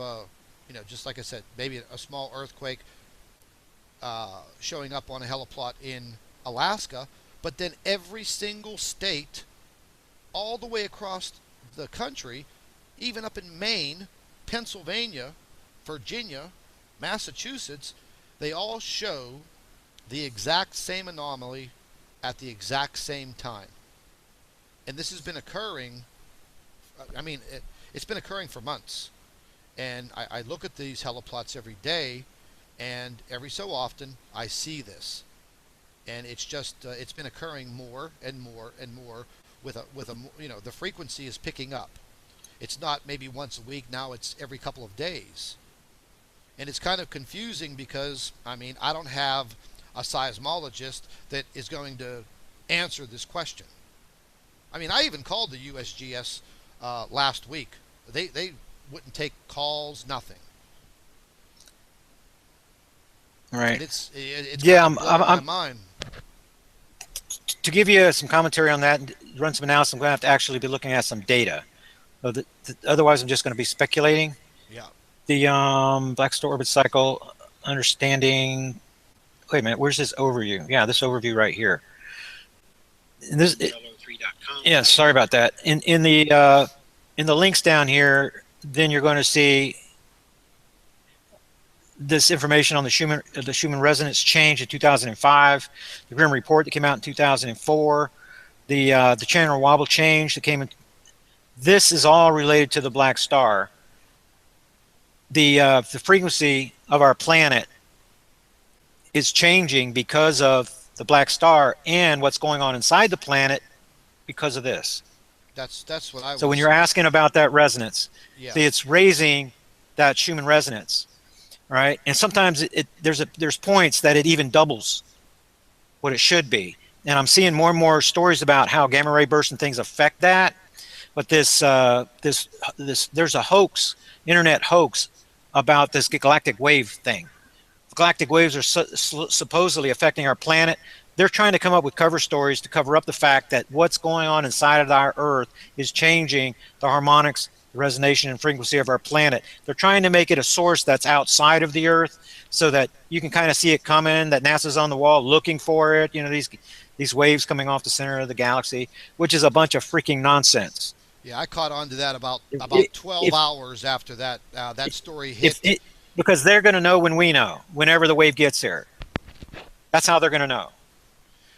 just like I said, maybe a small earthquake showing up on a heliplot in Alaska, but then every single state, all the way across the country, even up in Maine, Pennsylvania, Virginia, Massachusetts, they all show the exact same anomaly at the exact same time. And this has been occurring, it's been occurring for months. And I look at these heliplots every day, and every so often I see this. And it's just, it's been occurring more and more and more the frequency is picking up. It's not maybe once a week, now it's every couple of days. And it's kind of confusing because, I mean, I don't have a seismologist that is going to answer this question. I mean, I even called the USGS last week. They wouldn't take calls, nothing. And Right. it's kind Yeah. of blowing my mind. To give you some commentary on that and run some analysis, I'm going to have to actually be looking at some data. Otherwise, I'm just going to be speculating. Yeah. The Black Star orbit cycle understanding. Wait a minute. Where's this overview? Yeah, this overview right here. And this, yeah, sorry about that. In the links down here, then you're going to see this information on the Schumann resonance change in 2005, the Grimm report that came out in 2004, the channel wobble change that came in. This is all related to the black star. The frequency of our planet is changing because of the black star and what's going on inside the planet because of this. That's what I So when was. you're asking about that resonance, Yeah. see, it's raising that Schumann resonance, right? And sometimes there's points that it even doubles what it should be. And I'm seeing more and more stories about how gamma ray bursts and things affect that. But this there's a hoax, internet hoax about this galactic wave thing. Galactic waves are supposedly affecting our planet. They're trying to come up with cover stories to cover up the fact that what's going on inside of our Earth is changing the harmonics, the resonation and frequency of our planet. They're trying to make it a source that's outside of the Earth so that you can kind of see it coming, that NASA's on the wall looking for it, these waves coming off the center of the galaxy, which is a bunch of freaking nonsense. Yeah, I caught on to that about If, 12 if, hours after that story if hit. it, because they're going to know when we know, whenever the wave gets here. That's how they're going to know.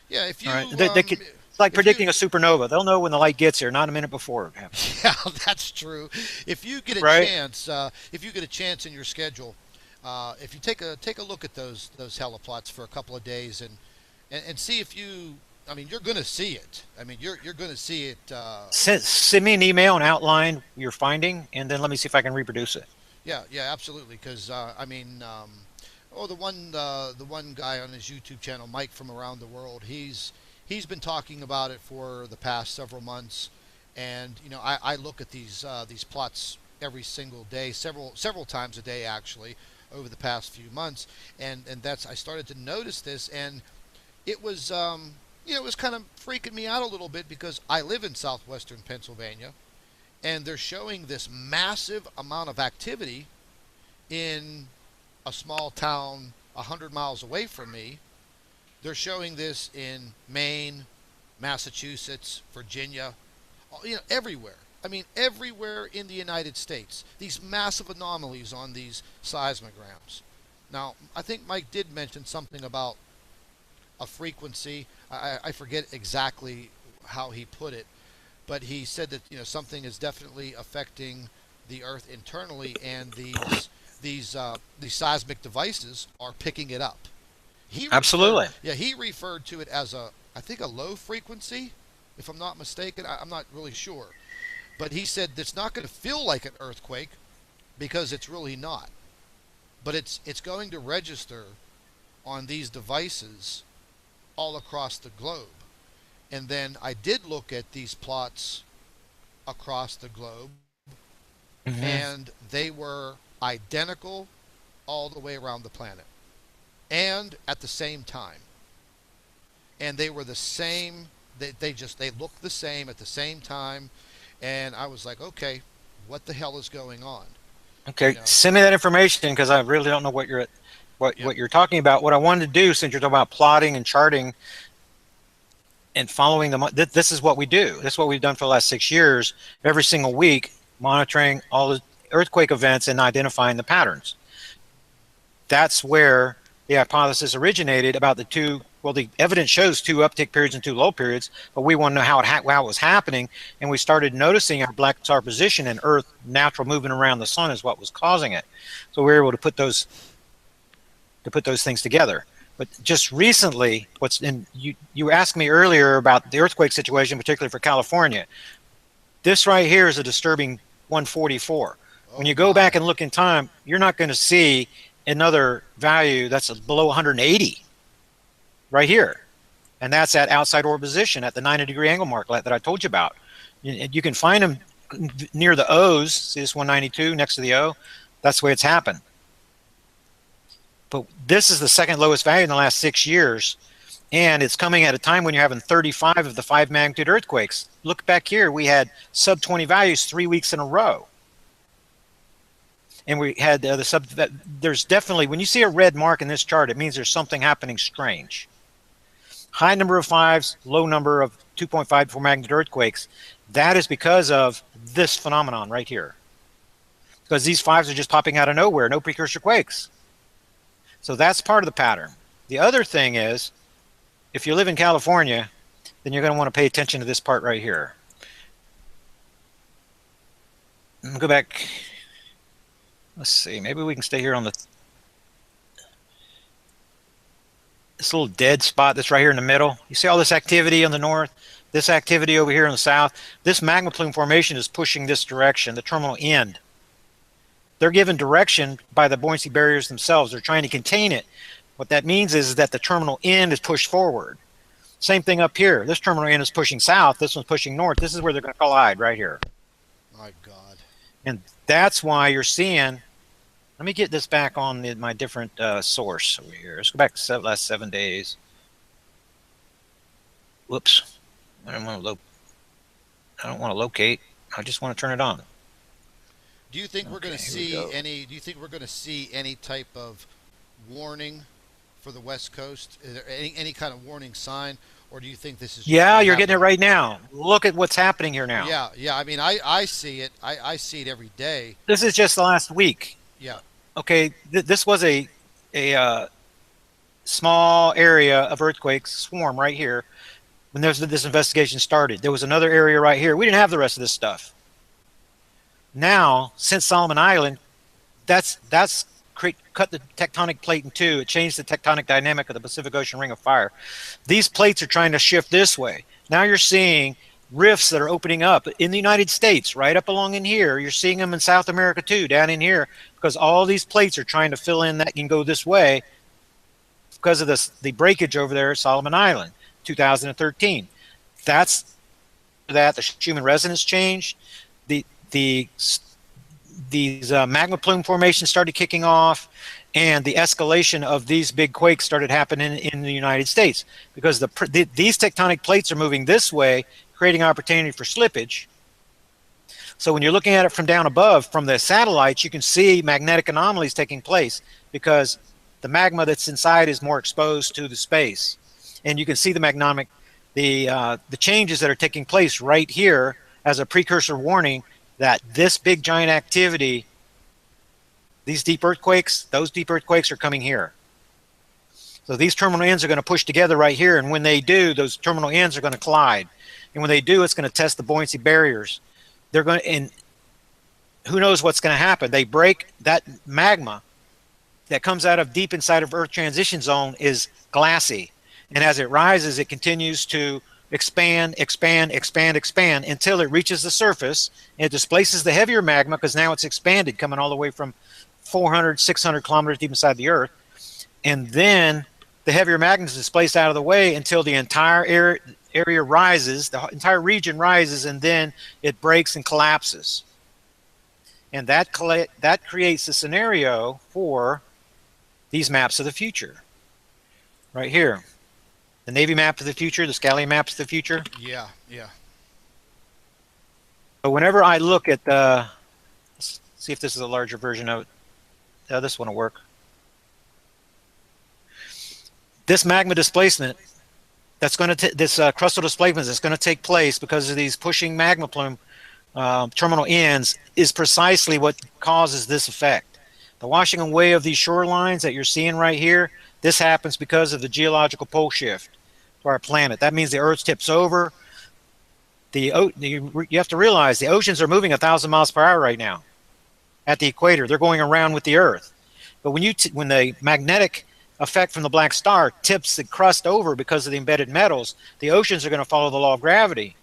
Yeah, All right. They could, it's like if you predicting a supernova. They'll know when the light gets here, not a minute before it happens. yeah, that's true. If you get a Right? chance, if you get a chance in your schedule, if you take a look at those heliplots for a couple of days and see if you, I mean, you're going to see it. I mean, you're going to see it. Send me an email and outline your finding, and then let me see if I can reproduce it. Yeah, yeah, absolutely. Because I mean, the one guy on his YouTube channel, Mike from around the world, he's been talking about it for the past several months, and I look at these plots every single day, several times a day actually, over the past few months, and that's I started to notice this, and it was it was kind of freaking me out a little bit because I live in southwestern Pennsylvania, and they're showing this massive amount of activity in a small town 100 miles away from me. They're showing this in Maine, Massachusetts, Virginia, everywhere. I mean, everywhere in the United States, these massive anomalies on these seismograms. Now, I think Mike did mention something about a frequency. I forget exactly how he put it, but he said that something is definitely affecting the Earth internally, and these seismic devices are picking it up. Absolutely. He referred to it as I think a low frequency, if I'm not mistaken. I'm not really sure, but he said it's not going to feel like an earthquake because it's really not, but it's going to register on these devices all across the globe. And then I did look at these plots across the globe, Hmm. and they were identical all the way around the planet and at the same time. And they were the same. They looked the same at the same time. And I was like, okay, what the hell is going on? You Okay, know? send me that information because I really don't know what you're Yep. what you're talking about. What I wanted to do, since you're talking about plotting and charting and following this is what we do. This is what we've done for the last 6 years, every single week, monitoring all the earthquake events and identifying the patterns. That's where the hypothesis originated about the two. Well, the evidence shows two uptick periods and two low periods, but we want to know how it was happening, and we started noticing our black star position and Earth natural movement around the sun is what was causing it. So we were able to put those things together. But just recently, you asked me earlier about the earthquake situation, particularly for California. This right here is a disturbing 144. When Oh you go back my. and look in time, you're not going to see another value that's below 180 right here. And that's at outside orbit position at the 90-degree angle mark that I told you about. You can find them near the O's. See this 192 next to the O? That's the way it's happened. But this is the second lowest value in the last 6 years. And it's coming at a time when you're having 35 of the 5 magnitude earthquakes. Look back here, we had sub 20 values 3 weeks in a row. And we had there's definitely, when you see a red mark in this chart, it means there's something happening strange. High number of 5s, low number of 2.5 to 4 magnitude earthquakes. That is because of this phenomenon right here. Because these 5s are just popping out of nowhere, no precursor quakes. So that's part of the pattern. The other thing is, if you live in California, then you're going to want to pay attention to this part right here. Go back. Let's see. Maybe we can stay here on this little dead spot that's right here in the middle. You see all this activity on the north, this activity over here in the south. This magma plume formation is pushing this direction, the terminal end. They're given direction by the buoyancy barriers themselves. They're trying to contain it. What that means is that the terminal end is pushed forward. Same thing up here. This terminal end is pushing south. This one's pushing north. This is where they're going to collide right here. My God. And that's why you're seeing. Let me get this back on my different source over here. Let's go back to the last 7 days. Whoops. I don't want to locate. I just want to turn it on. Do you think we're going Okay, to here we see go. any? Do you think we're going to see any type of warning for the West Coast? Is there any kind of warning sign, or do you think this is just Yeah, going to you're getting it happen? right now. Look at what's happening here now. Yeah, yeah. I mean, I see it. I see it every day. This is just the last week. Yeah. Okay, this was a small area of earthquakes swarm right here when this investigation started. There was another area right here. We didn't have the rest of this stuff. Now, since Solomon Island, that's cut the tectonic plate in two. It changed the tectonic dynamic of the Pacific Ocean Ring of Fire. These plates are trying to shift this way. Now you're seeing rifts that are opening up in the United States, right up along in here. You're seeing them in South America too, down in here, because all these plates are trying to fill in that can go this way because of the breakage over there at Solomon Island, 2013. That's the Schumann resonance changed. The these magma plume formations started kicking off, and the escalation of these big quakes started happening in the United States because these tectonic plates are moving this way, creating opportunity for slippage. So when you're looking at it from down above, from the satellites, you can see magnetic anomalies taking place because the magma that's inside is more exposed to the space. And you can see the changes that are taking place right here as a precursor warning that this big giant activity, these deep earthquakes, those deep earthquakes are coming here. So these terminal ends are going to push together right here, and when they do, those terminal ends are going to collide. And when they do, it's going to test the buoyancy barriers. They're going to, and who knows what's going to happen. They break that magma that comes out of deep inside of Earth transition zone is glassy. And as it rises, it continues to expand until it reaches the surface. And it displaces the heavier magma because now it's expanded, coming all the way from 400, 600 kilometers deep inside the Earth. And then the heavier magma is displaced out of the way until the entire area rises, the entire region rises, and then it breaks and collapses. And that creates a scenario for these maps of the future. Right here. The Navy map of the future, the Scallion maps of the future. Yeah, yeah. But whenever I look at the, let's see if this is a larger version of it. This one will work. This magma displacement that's going to this crustal displacement that's going to take place because of these pushing magma plume terminal ends is precisely what causes this effect. The washing away of these shorelines that you're seeing right here, this happens because of the geological pole shift to our planet. That means the Earth tips over. You have to realize the oceans are moving 1,000 miles per hour right now at the equator. They're going around with the Earth. But when the magnetic effect from the black star tips the crust over because of the embedded metals, the oceans are going to follow the law of gravity.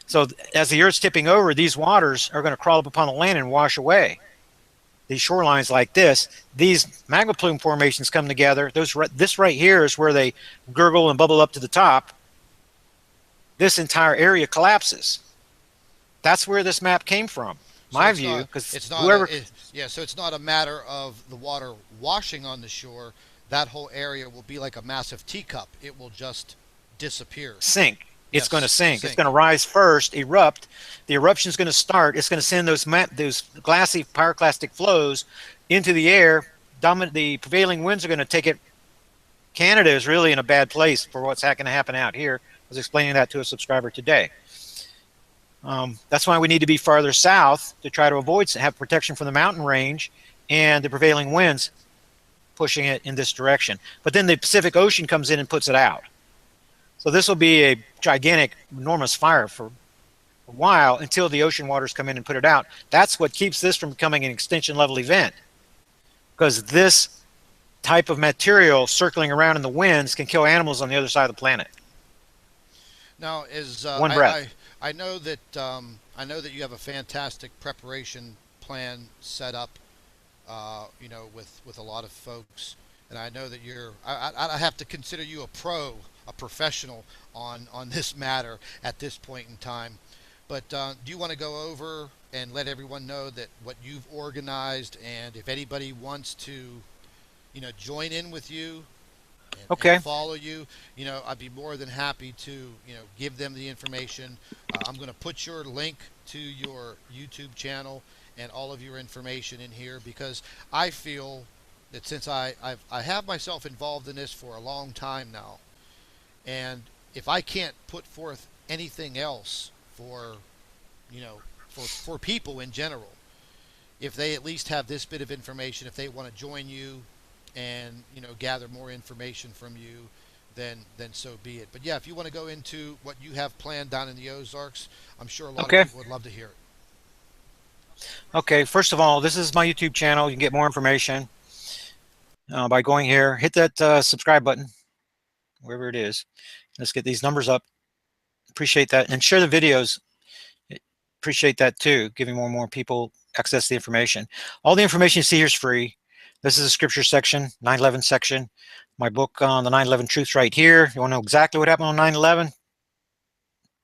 So as the Earth's tipping over, these waters are going to crawl up upon the land and wash away. These shorelines like this, these magma plume formations come together. This right here is where they gurgle and bubble up to the top. This entire area collapses. That's where this map came from. My view, because whoever... so it's not a matter of the water washing on the shore. That whole area will be like a massive teacup. It will just disappear. Sink. It's going to sink. Sink. It's going to rise first, erupt. The eruption is going to start. It's going to send those glassy pyroclastic flows into the air. The prevailing winds are going to take it. Canada is really in a bad place for what's going to happen out here. I was explaining that to a subscriber today. That's why we need to be farther south to try to have protection from the mountain range and the prevailing winds pushing it in this direction. But then the Pacific Ocean comes in and puts it out. So this will be a gigantic, enormous fire for a while until the ocean waters come in and put it out. That's what keeps this from becoming an extinction level event, because this type of material circling around in the winds can kill animals on the other side of the planet. Now, one breath. I know that you have a fantastic preparation plan set up, with a lot of folks, and I know that I have to consider you a professional on this matter at this point in time. But do you want to go over and let everyone know that what you've organized, and if anybody wants to, join in with you and follow you, I'd be more than happy to, give them the information. I'm going to put your link to your YouTube channel and all of your information in here, because I feel that since I have myself involved in this for a long time now, and if I can't put forth anything else for people in general, if they at least have this bit of information, if they want to join you and gather more information from you, then so be it. But yeah, if you want to go into what you have planned down in the Ozarks, I'm sure a lot of people would love to hear it. Okay, first of all, this is my YouTube channel. You can get more information by going here. Hit that subscribe button, wherever it is. Let's get these numbers up. Appreciate that. And share the videos. Appreciate that too, giving more and more people access to the information. All the information you see here is free. This is the scripture section, 9/11 section. My book on the 9/11 truths right here. You want to know exactly what happened on 9/11?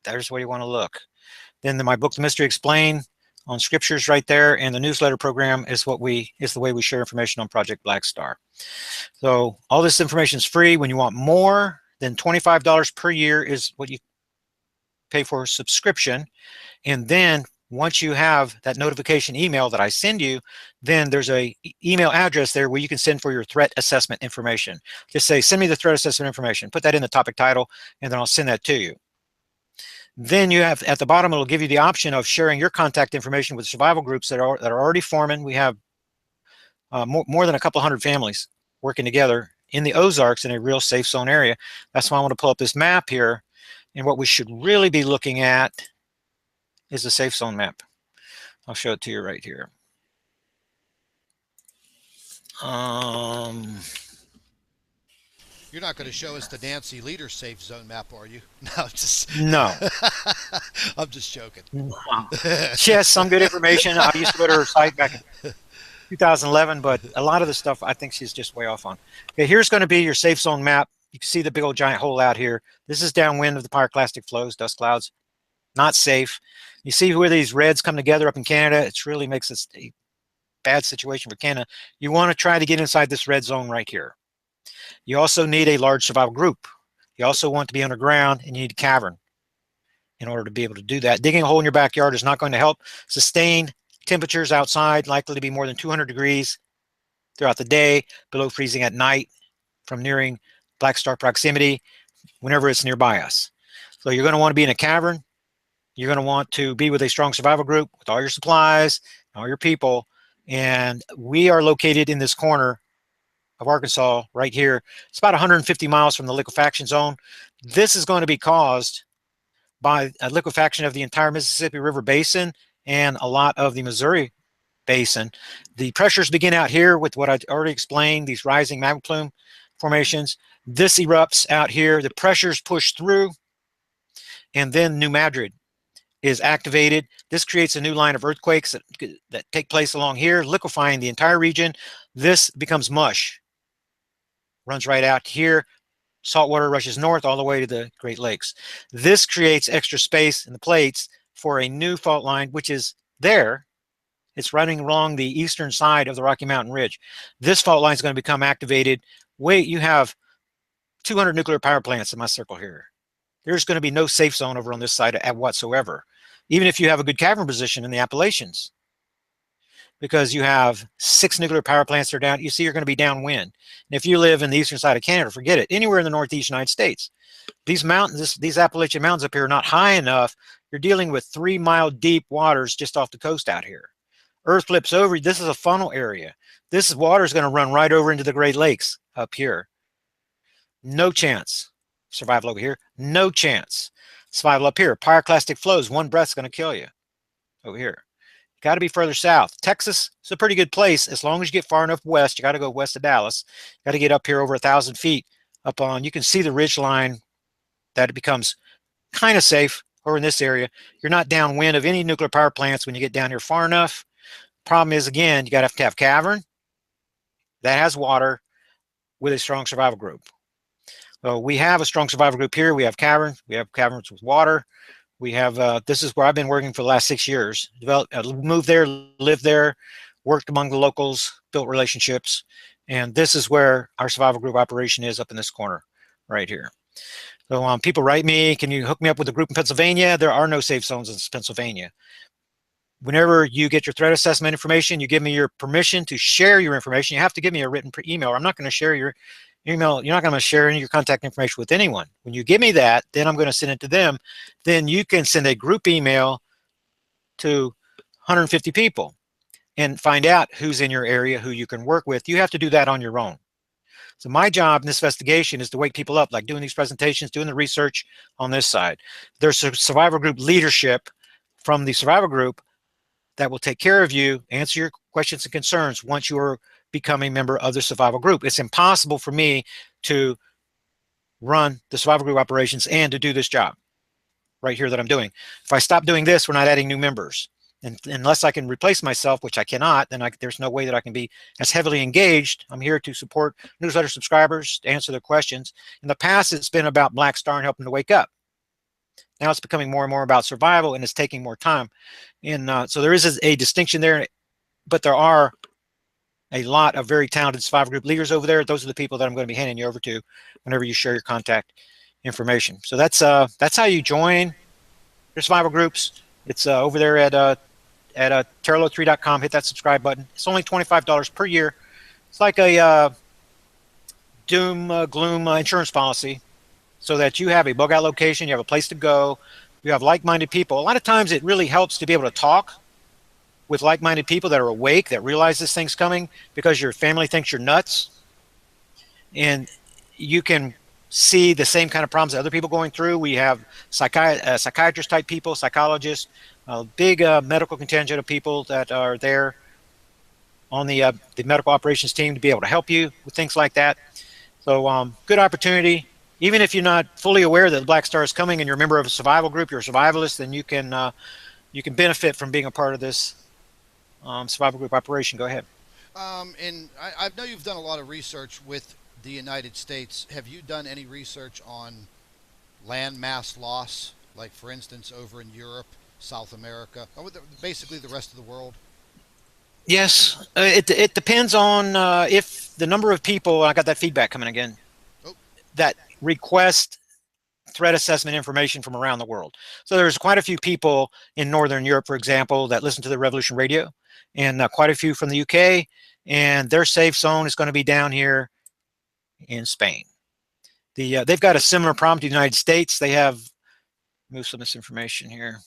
There's where you want to look. Then my book, The Mystery Explained, on scriptures right there, and the newsletter program is the way we share information on Project Black Star. So all this information is free. When you want more than $25 per year is what you pay for a subscription. And then once you have that notification email that I send you, then there's a email address there where you can send for your threat assessment information. Just say, send me the threat assessment information, put that in the topic title, and then I'll send that to you. Then you have at the bottom, it'll give you the option of sharing your contact information with survival groups that are already forming. We have more than a couple hundred families working together in the Ozarks in a real safe zone area. That's why I want to pull up this map here. And what we should really be looking at is the safe zone map. I'll show it to you right here. You're not going to show us the Nancy Leader safe zone map, are you? No, no. I'm just joking. She has some good information. I used to go to her site back in 2011, but a lot of the stuff I think she's just way off on. Okay, here's going to be your safe zone map. You can see the big old giant hole out here. This is downwind of the pyroclastic flows, dust clouds. Not safe. You see where these reds come together up in Canada? It really makes this a bad situation for Canada. You want to try to get inside this red zone right here. You also need a large survival group. You also want to be underground, and you need a cavern in order to be able to do that. Digging a hole in your backyard is not going to help. Sustain temperatures outside, likely to be more than 200 degrees throughout the day, below freezing at night from nearing Black Star proximity whenever it's nearby us. So you're going to want to be in a cavern. You're going to want to be with a strong survival group with all your supplies, all your people. And we are located in this corner of Arkansas right here. It's about 150 miles from the liquefaction zone. This is going to be caused by a liquefaction of the entire Mississippi River Basin and a lot of the Missouri Basin. The pressures begin out here with what I already explained, these rising magma plume formations. This erupts out here. The pressures push through, and then New Madrid is activated. This creates a new line of earthquakes that take place along here, liquefying the entire region. This becomes mush. Runs right out here. Salt water rushes north all the way to the Great Lakes. This creates extra space in the plates for a new fault line, which is there. It's running along the eastern side of the Rocky Mountain Ridge. This fault line is going to become activated. Wait, you have 200 nuclear power plants in my circle here. There's going to be no safe zone over on this side whatsoever, even if you have a good cavern position in the Appalachians, because you have 6 nuclear power plants that are down. You see, you're going to be downwind. And if you live in the eastern side of Canada, forget it. Anywhere in the Northeast United States, these mountains, these Appalachian mountains up here are not high enough. You're dealing with 3-mile deep waters just off the coast out here. Earth flips over. This is a funnel area. This water is going to run right over into the Great Lakes up here. No chance. Survival over here. No chance. Survival up here. Pyroclastic flows. One breath's going to kill you over here. Got to be further south. Texas is a pretty good place as long as you get far enough west. You got to go west of Dallas. Got to get up here over 1,000 feet up on. You can see the ridge line that it becomes kind of safe over in this area. You're not downwind of any nuclear power plants when you get down here far enough. Problem is, again, you got to have cavern that has water with a strong survival group. So we have a strong survival group here. We have caverns. We have caverns with water. We have, this is where I've been working for the last 6 years. Moved there, lived there, worked among the locals, built relationships. And this is where our survival group operation is, up in this corner right here. So people write me, can you hook me up with a group in Pennsylvania? There are no safe zones in Pennsylvania. Whenever you get your threat assessment information, you give me your permission to share your information. You have to give me a written email. I'm not going to share your email. You're not going to share any of your contact information with anyone. When you give me that, then I'm going to send it to them. Then you can send a group email to 150 people and find out who's in your area, who you can work with. You have to do that on your own. So my job in this investigation is to wake people up, like doing these presentations, doing the research on this side. There's a survival group leadership from the survival group that will take care of you, answer your questions and concerns once you are become a member of the survival group. It's impossible for me to run the survival group operations and to do this job right here that I'm doing. If I stop doing this, we're not adding new members. And unless I can replace myself, which I cannot, then there's no way that I can be as heavily engaged. I'm here to support newsletter subscribers, to answer their questions. In the past, it's been about Black Star and helping to wake up. Now it's becoming more and more about survival, and it's taking more time. And so there is a distinction there, but there are a lot of very talented survival group leaders over there. Those are the people that I'm going to be handing you over to whenever you share your contact information. So that's how you join your survival groups. It's over there at terral3.com. Hit that subscribe button. It's only $25 per year. It's like a doom gloom insurance policy, so that you have a bug out location, you have a place to go, you have like-minded people. A lot of times it really helps to be able to talk with like-minded people that are awake, that realize this thing's coming, because your family thinks you're nuts, and you can see the same kind of problems that other people going through. We have psychiatrist type people, psychologists, a big medical contingent of people that are there on the medical operations team to be able to help you with things like that. So good opportunity. Even if you're not fully aware that the Black Star is coming and you're a member of a survival group, you're a survivalist, then you can benefit from being a part of this survival group operation. Go ahead. And I know you've done a lot of research with the United States. Have you done any research on land mass loss, like for instance over in Europe, South America, basically the rest of the world? Yes, it depends on if the number of people. I got that feedback coming again. Oh, That request threat assessment information from around the world. So there's quite a few people in Northern Europe, for example, that listen to the Revolution Radio, and quite a few from the UK. And their safe zone is going to be down here in Spain. They've got a similar problem to the United States. They have move some of this information here.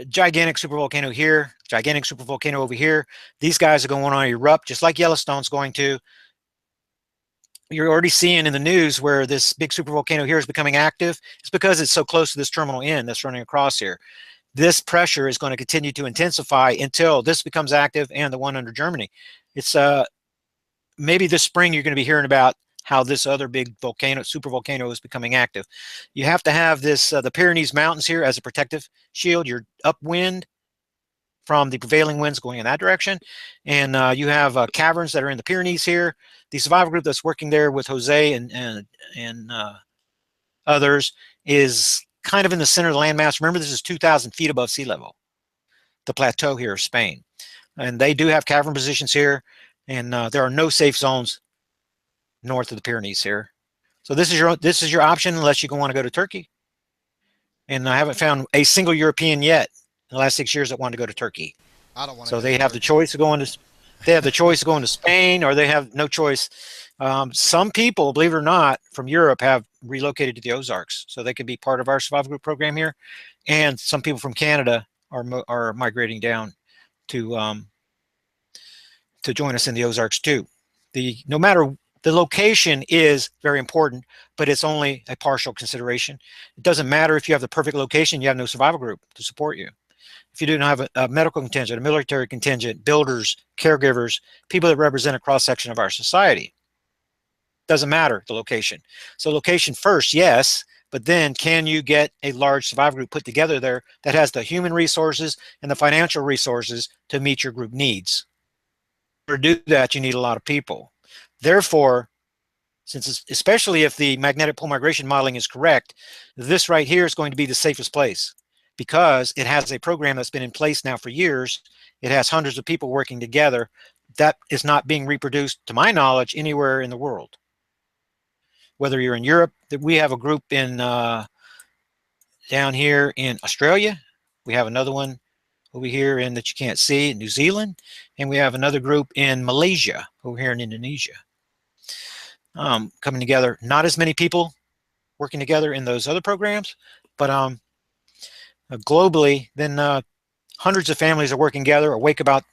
Gigantic supervolcano here, gigantic supervolcano over here. These guys are going to erupt just like Yellowstone's going to. You're already seeing in the news where this big supervolcano here is becoming active. It's because it's so close to this terminal end that's running across here. This pressure is going to continue to intensify until this becomes active, and the one under Germany. It's maybe this spring you're going to be hearing about how this other big volcano, supervolcano, is becoming active. You have to have this the Pyrenees Mountains here as a protective shield. You're upwind from the prevailing winds going in that direction, and you have caverns that are in the Pyrenees here. The survival group that's working there with Jose and others is kind of in the center of the landmass. Remember, this is 2,000 feet above sea level, the plateau here of Spain, and they do have cavern positions here, and there are no safe zones north of the Pyrenees here. So this is your option unless you want to go to Turkey. And I haven't found a single European yet in the last 6 years that wanted to go to Turkey. I don't want to So go to they have the Turkey. choice of going to Spain, or they have no choice. Some people, believe it or not, from Europe have relocated to the Ozarks, so they could be part of our survival group program here. And some people from Canada are migrating down to join us in the Ozarks too. No matter the location is very important, but it's only a partial consideration. It doesn't matter if you have the perfect location, you have no survival group to support you. If you do not have a medical contingent, a military contingent, builders, caregivers, people that represent a cross-section of our society, doesn't matter the location. So location first, yes, but then can you get a large survival group put together there that has the human resources and the financial resources to meet your group needs? To do that, you need a lot of people. Therefore, especially if the magnetic pole migration modeling is correct, this right here is going to be the safest place, because it has a program that's been in place now for years. It has hundreds of people working together. That is not being reproduced, to my knowledge, anywhere in the world. Whether you're in Europe, we have a group in down here in Australia. We have another one over here in that you can't see in New Zealand, and we have another group in Malaysia over here in Indonesia. Coming together, not as many people working together in those other programs, but globally, then hundreds of families are working together, awake about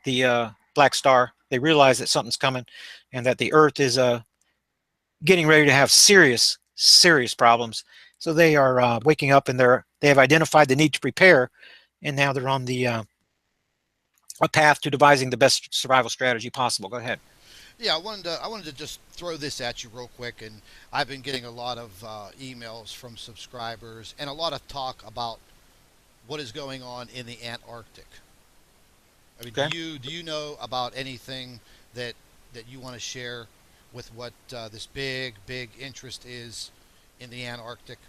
the Black Star. They realize that something's coming, and that the Earth is getting ready to have serious problems. So they are waking up, and they have identified the need to prepare, and now they're on the a path to devising the best survival strategy possible. Go ahead. Yeah, I wanted to just throw this at you real quick, and I've been getting a lot of emails from subscribers and a lot of talk about what is going on in the Antarctic. I mean, Okay. do you know about anything that you want to share with what this big interest is in the Antarctic?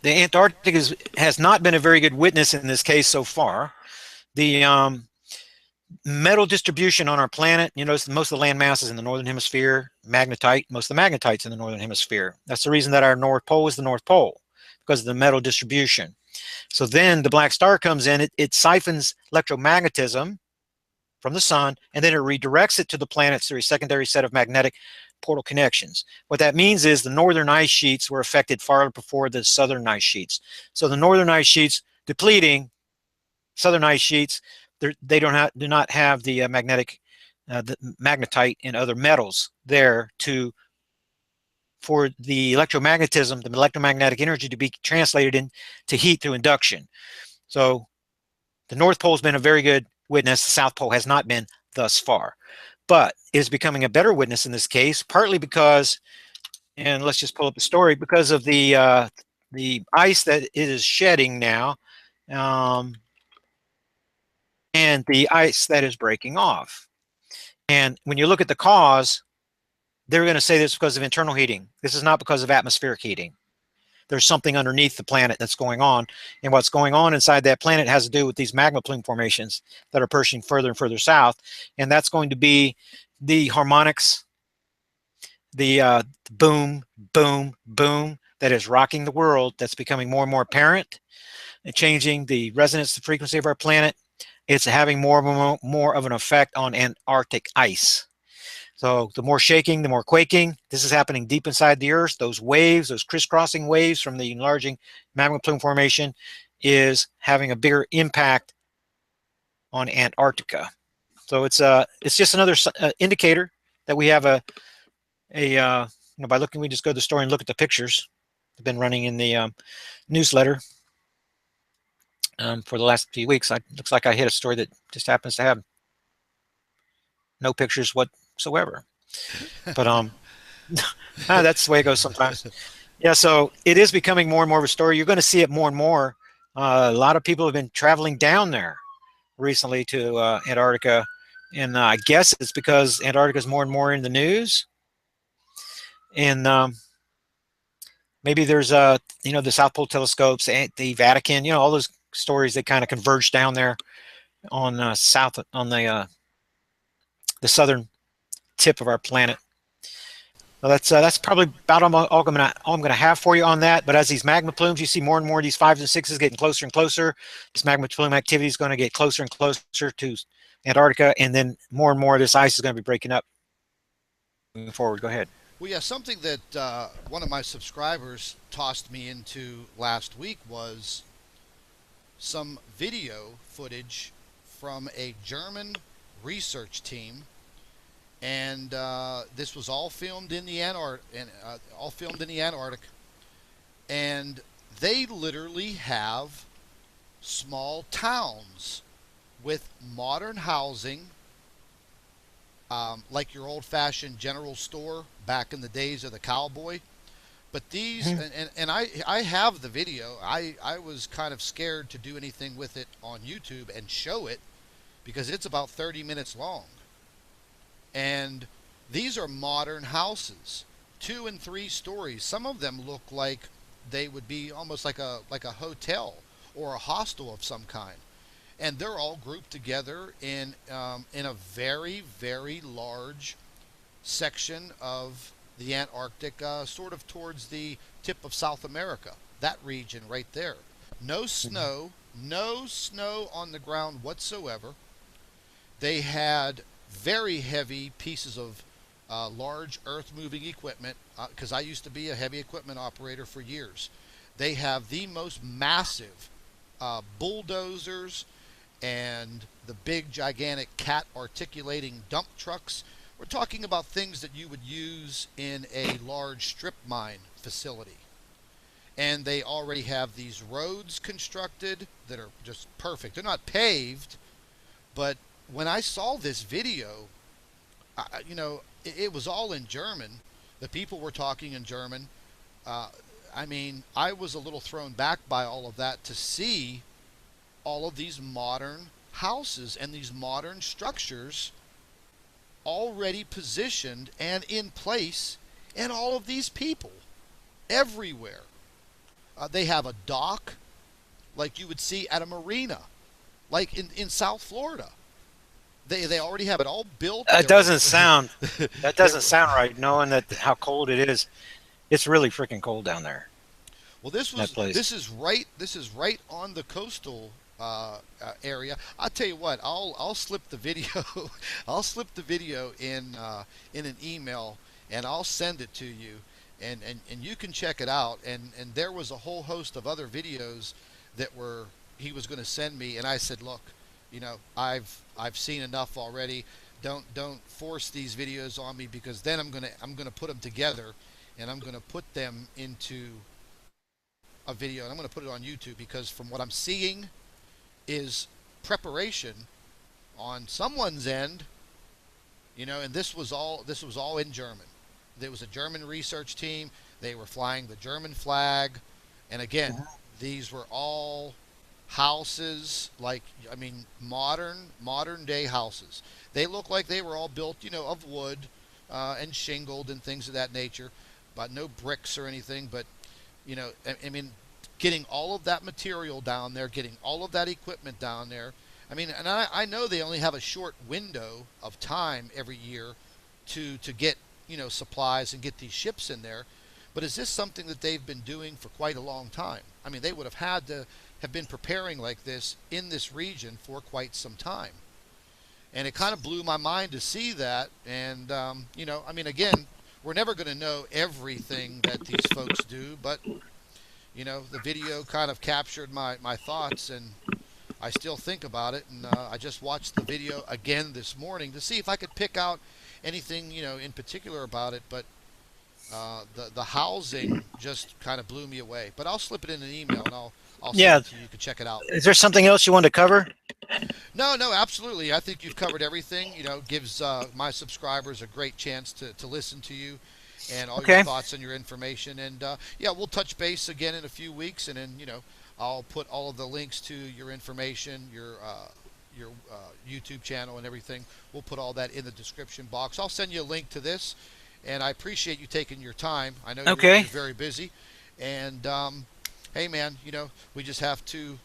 the Antarctic has not been a very good witness in this case so far. The metal distribution on our planet, you notice most of the land mass is in the northern hemisphere, magnetite, most of the magnetite's in the northern hemisphere. That's the reason that our North Pole is the North Pole, because of the metal distribution. So then the black star comes in, it siphons electromagnetism from the sun, and then it redirects it to the planets through a secondary set of magnetic portal connections. What that means is the northern ice sheets were affected far before the southern ice sheets. So the northern ice sheets depleting, southern ice sheets, they do not have the the magnetite and other metals there for the electromagnetism, the electromagnetic energy to be translated into heat through induction. So the North Pole has been a very good witness. The South Pole has not been thus far, but it is becoming a better witness in this case, partly because, and let's just pull up the story, because of the ice that it is shedding now, and the ice that is breaking off. And when you look at the cause, they're going to say this because of internal heating. This is not because of atmospheric heating. There's something underneath the planet that's going on, and what's going on inside that planet has to do with these magma plume formations that are pushing further and further south, and that's going to be the harmonics, the boom, boom, boom that is rocking the world, that's becoming more and more apparent and changing the resonance, the frequency of our planet. It's having more of an effect on Antarctic ice. So the more shaking, the more quaking. This is happening deep inside the Earth. Those waves, those crisscrossing waves from the enlarging magma plume formation is having a bigger impact on Antarctica. So it's just another indicator that we have by looking, we just go to the story and look at the pictures. I've been running in the newsletter for the last few weeks. Looks like I hit a story that just happens to have no pictures whatsoever. But that's the way it goes sometimes. Yeah, so it is becoming more and more of a story. You're going to see it more and more. A lot of people have been traveling down there recently to Antarctica, and I guess it's because Antarctica is more and more in the news. And maybe there's the South Pole telescopes, and the Vatican, all those stories that kind of converge down there on the southern tip of our planet. Well, that's probably about all I'm gonna have for you on that. But as these magma plumes, you see more and more of these 5s and 6s getting closer and closer. This magma plume activity is going to get closer and closer to Antarctica, and then more and more of this ice is going to be breaking up. Moving forward, go ahead. Well, yeah, something that one of my subscribers tossed me into last week was some video footage from a German research team, and this was all filmed in the Antarctic, and they literally have small towns with modern housing, like your old-fashioned general store back in the days of the cowboy. But these, and I have the video. I was kind of scared to do anything with it on YouTube and show it because it's about 30 minutes long. And these are modern houses, 2 and 3 stories. Some of them look like they would be almost like a hotel or a hostel of some kind, and they're all grouped together in a very, very large section of the Antarctic, sort of towards the tip of South America, that region right there. No snow, no snow on the ground whatsoever. They had very heavy pieces of large earth moving equipment, because I used to be a heavy equipment operator for years. They have the most massive bulldozers and the big gigantic cat articulating dump trucks. We're talking about things that you would use in a large strip mine facility. And they already have these roads constructed that are just perfect. They're not paved, but when I saw this video, it was all in German. The people were talking in German. I mean, I was a little thrown back by all of that to see all of these modern houses and these modern structures already positioned and in place, and all of these people everywhere. They have a dock like you would see at a marina, like in South Florida. They already have it all built. That They were doesn't sound that they doesn't were sound right, knowing that how cold it is. It's really freaking cold down there, well. that place. This is right on the coastal area. I'll tell you what. I'll slip the video. I'll slip the video in an email, and I'll send it to you, and you can check it out. And there was a whole host of other videos that were he was going to send me, and I said, look, I've seen enough already. Don't force these videos on me, because then I'm gonna put them together, and I'm gonna put them into a video, and I'm gonna put it on YouTube, because from what I'm seeing is preparation on someone's end, and this was all in German. There was a German research team. They were flying the German flag, and again, these were all houses, like, I mean, modern day houses. They look like they were all built, of wood, and shingled and things of that nature, but no bricks or anything. But I mean, getting all of that material down there, getting all of that equipment down there. I mean, and I know they only have a short window of time every year to get supplies and get these ships in there. But is this something that they've been doing for quite a long time? I mean, they would have had to have been preparing like this in this region for quite some time. And it kind of blew my mind to see that. And, I mean, again, we're never going to know everything that these folks do, but, the video kind of captured my thoughts, and I still think about it. And I just watched the video again this morning to see if I could pick out anything, in particular about it. But the housing just kind of blew me away. But I'll slip it in an email, and I'll send Yeah. it to you. You can check it out. Is there something else you want to cover? No, absolutely. I think you've covered everything. Gives my subscribers a great chance to listen to you and all your Okay. thoughts and your information. And yeah, we'll touch base again in a few weeks, and then I'll put all of the links to your information, your YouTube channel and everything. We'll put all that in the description box. I'll send you a link to this, and I appreciate you taking your time. I know Okay. you're very busy, and hey, man, we just have to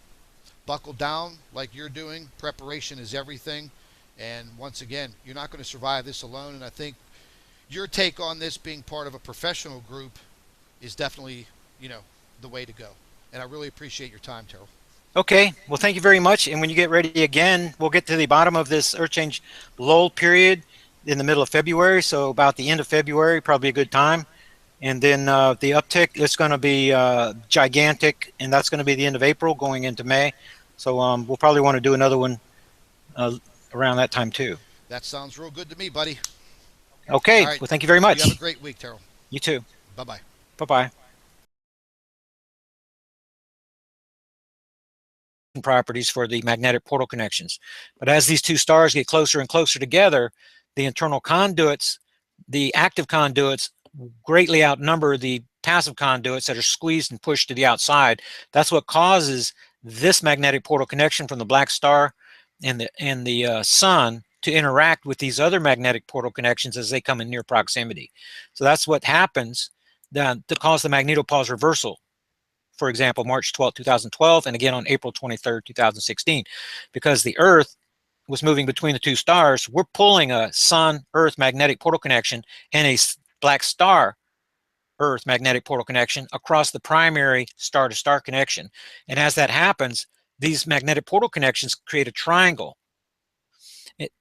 buckle down like you're doing. Preparation is everything. And once again, you're not going to survive this alone. And I think your take on this, being part of a professional group, is definitely, the way to go. And I really appreciate your time, Terral. Okay. Well, thank you very much. And when you get ready again, we'll get to the bottom of this earth change lull period in the middle of February. So about the end of February, probably a good time. And then the uptick is going to be gigantic, and that's going to be the end of April going into May. So we'll probably want to do another one around that time too. That sounds real good to me, buddy. Okay. All right. Well, thank you very much. You have a great week, Terral. You too. Bye-bye. Bye-bye. Properties for the magnetic portal connections. But as these two stars get closer and closer together, the internal conduits, the active conduits, greatly outnumber the passive conduits that are squeezed and pushed to the outside. That's what causes this magnetic portal connection from the black star and the sun to interact with these other magnetic portal connections as they come in near proximity. So that's what happens to cause the magnetopause reversal. For example, March 12, 2012, and again on April 23rd, 2016, because the Earth was moving between the two stars. We're pulling a Sun-Earth magnetic portal connection and a black star Earth magnetic portal connection across the primary star-to-star connection. And as that happens, these magnetic portal connections create a triangle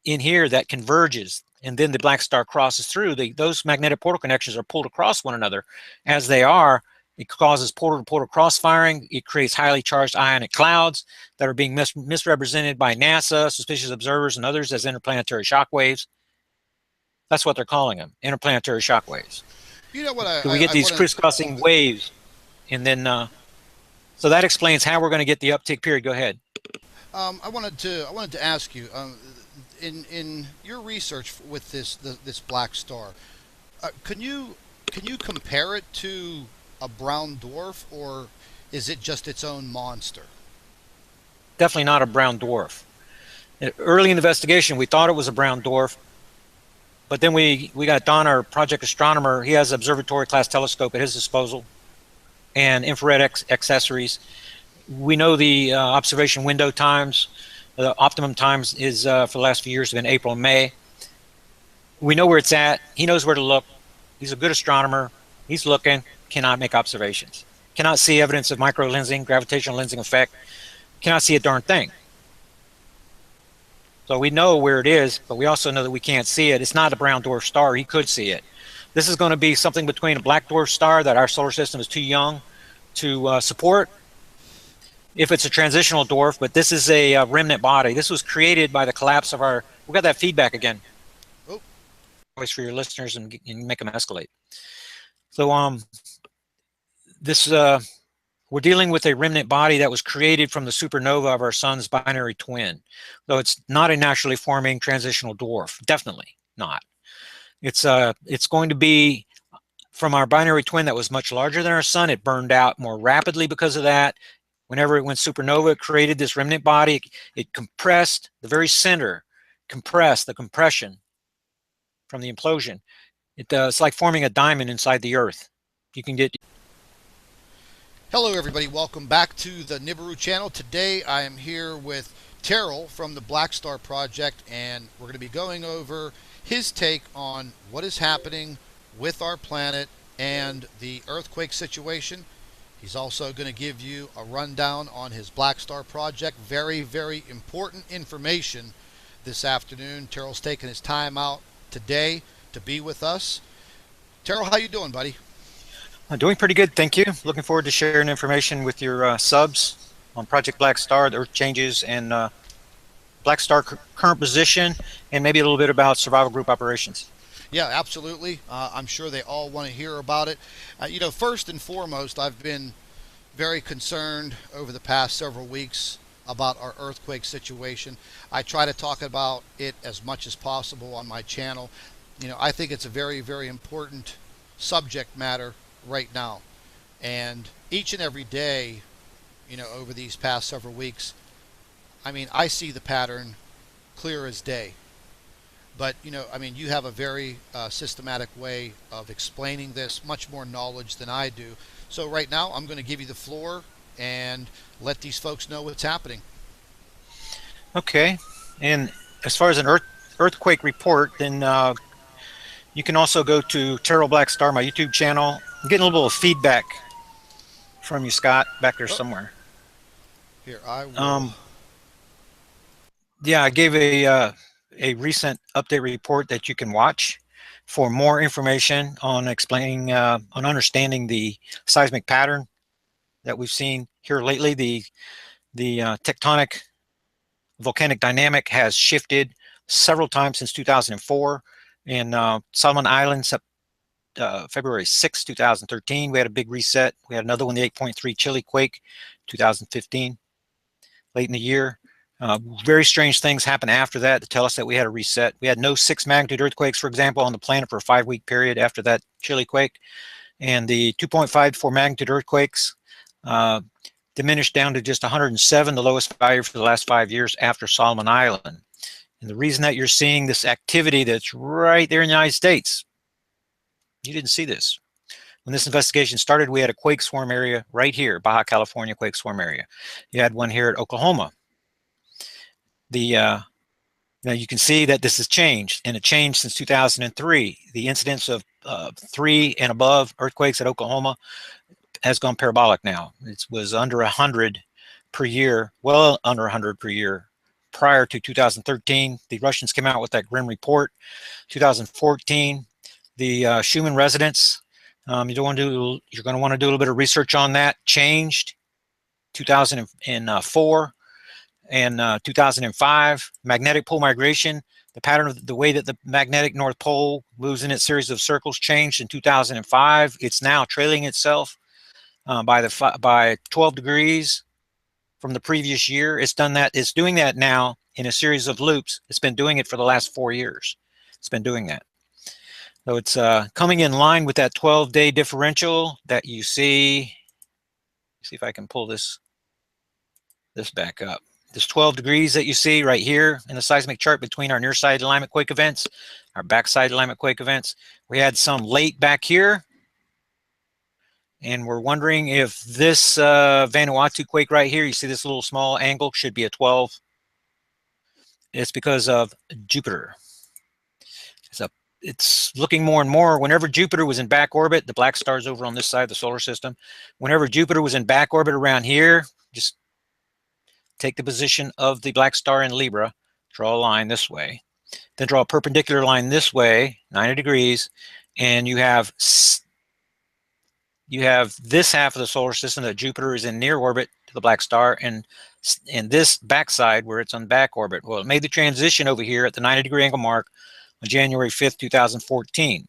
in here that converges, and then the black star crosses through. Those magnetic portal connections are pulled across one another. As they are, it causes portal-to-portal cross-firing. It creates highly charged ionic clouds that are being misrepresented by NASA, suspicious observers, and others as interplanetary shock waves. That's what they're calling them, interplanetary shock waves. You know what So we get I these want crisscrossing waves, and then so that explains how we're going to get the uptick period. Go ahead. I wanted to ask you, in your research with this black star, can you compare it to a brown dwarf, or is it just its own monster? Definitely not a brown dwarf. Early in the investigation, we thought it was a brown dwarf, but then we got Don, our project astronomer. He has an observatory class telescope at his disposal, and infrared accessories. We know the observation window times. The optimum times is for the last few years have been April and May. We know where it's at. He knows where to look. He's a good astronomer. He's looking, cannot make observations. Cannot see evidence of microlensing, gravitational lensing effect. Cannot see a darn thing. So we know where it is, but we also know that we can't see it. It's not a brown dwarf star. He could see it. This is going to be something between a black dwarf star that our solar system is too young to support, if it's a transitional dwarf, but this is a remnant body. This was created by the collapse of our, we got that feedback again. Oh. Voice for your listeners and make them escalate. So we're dealing with a remnant body that was created from the supernova of our sun's binary twin. So it's not a naturally forming transitional dwarf, definitely not. It's going to be from our binary twin that was much larger than our sun. It burned out more rapidly because of that. Whenever it went supernova, it created this remnant body. It compressed the very center, compressed the compression from the implosion. It's like forming a diamond inside the Earth. You can get. Hello everybody, welcome back to the Nibiru channel. Today I am here with Terral from the Black Star Project, and we're going to be going over his take on what is happening with our planet and the earthquake situation. He's also going to give you a rundown on his Black Star Project. Very, very important information this afternoon. Terrell's taking his time out today to be with us. Terrell, how you doing, buddy? I'm doing pretty good, thank you. Looking forward to sharing information with your subs on Project Black Star, the Earth changes, and Black Star current position, and maybe a little bit about survival group operations. Yeah, absolutely. I'm sure they all want to hear about it. First and foremost, I've been very concerned over the past several weeks about our earthquake situation. I try to talk about it as much as possible on my channel. I think it's a very, very important subject matter right now. And each and every day, over these past several weeks, I see the pattern clear as day. But, you have a very systematic way of explaining this, much more knowledge than I do. So right now, I'm going to give you the floor and let these folks know what's happening. Okay. And as far as an earthquake report, then you can also go to Terral Black Star, my YouTube channel. I'm getting a little bit of feedback from you, Scott, back there somewhere. Here, I will. Yeah, I gave a recent update report that you can watch for more information on explaining, on understanding the seismic pattern that we've seen here lately. The tectonic volcanic dynamic has shifted several times since 2004. In Solomon Islands, February 6, 2013, we had a big reset. We had another one, the 8.3 Chile quake, 2015, late in the year. Very strange things happened after that to tell us that we had a reset. We had no 6 magnitude earthquakes, for example, on the planet for a 5-week period after that Chile quake. And the 2.54 magnitude earthquakes diminished down to just 107, the lowest value for the last 5 years after Solomon Island. And the reason that you're seeing this activity that's right there in the United States, you didn't see this. When this investigation started, we had a quake swarm area right here, Baja California quake swarm area. You had one here at Oklahoma. Now you can see that this has changed, and it changed since 2003. The incidence of 3 and above earthquakes at Oklahoma has gone parabolic now. It was under 100 per year, well under 100 per year. Prior to 2013, the Russians came out with that grim report. 2014, the Schumann resonance, you're going to want to do a little bit of research on that. Changed 2004 and 2005. Magnetic pole migration, the pattern of the way that the magnetic North Pole moves in its series of circles changed in 2005. It's now trailing itself by 12 degrees from the previous year. It's done that. It's doing that now in a series of loops. It's been doing it for the last 4 years. It's been doing that. So it's coming in line with that 12-day differential that you see. See if I can pull this back up. This 12 degrees that you see right here in the seismic chart between our near side alignment quake events, our backside alignment quake events. We had some late back here, And we're wondering if this Vanuatu quake right here, you see this little small angle, should be a 12. It's because of Jupiter. It's looking more and more. Whenever Jupiter was in back orbit, the black star's over on this side of the solar system. Whenever Jupiter was in back orbit around here, just take the position of the black star in Libra, draw a line this way, then draw a perpendicular line this way, 90 degrees, and you have this half of the solar system that Jupiter is in near orbit to the black star, and this backside where it's on back orbit. Well, it made the transition over here at the 90-degree angle mark on January 5th, 2014.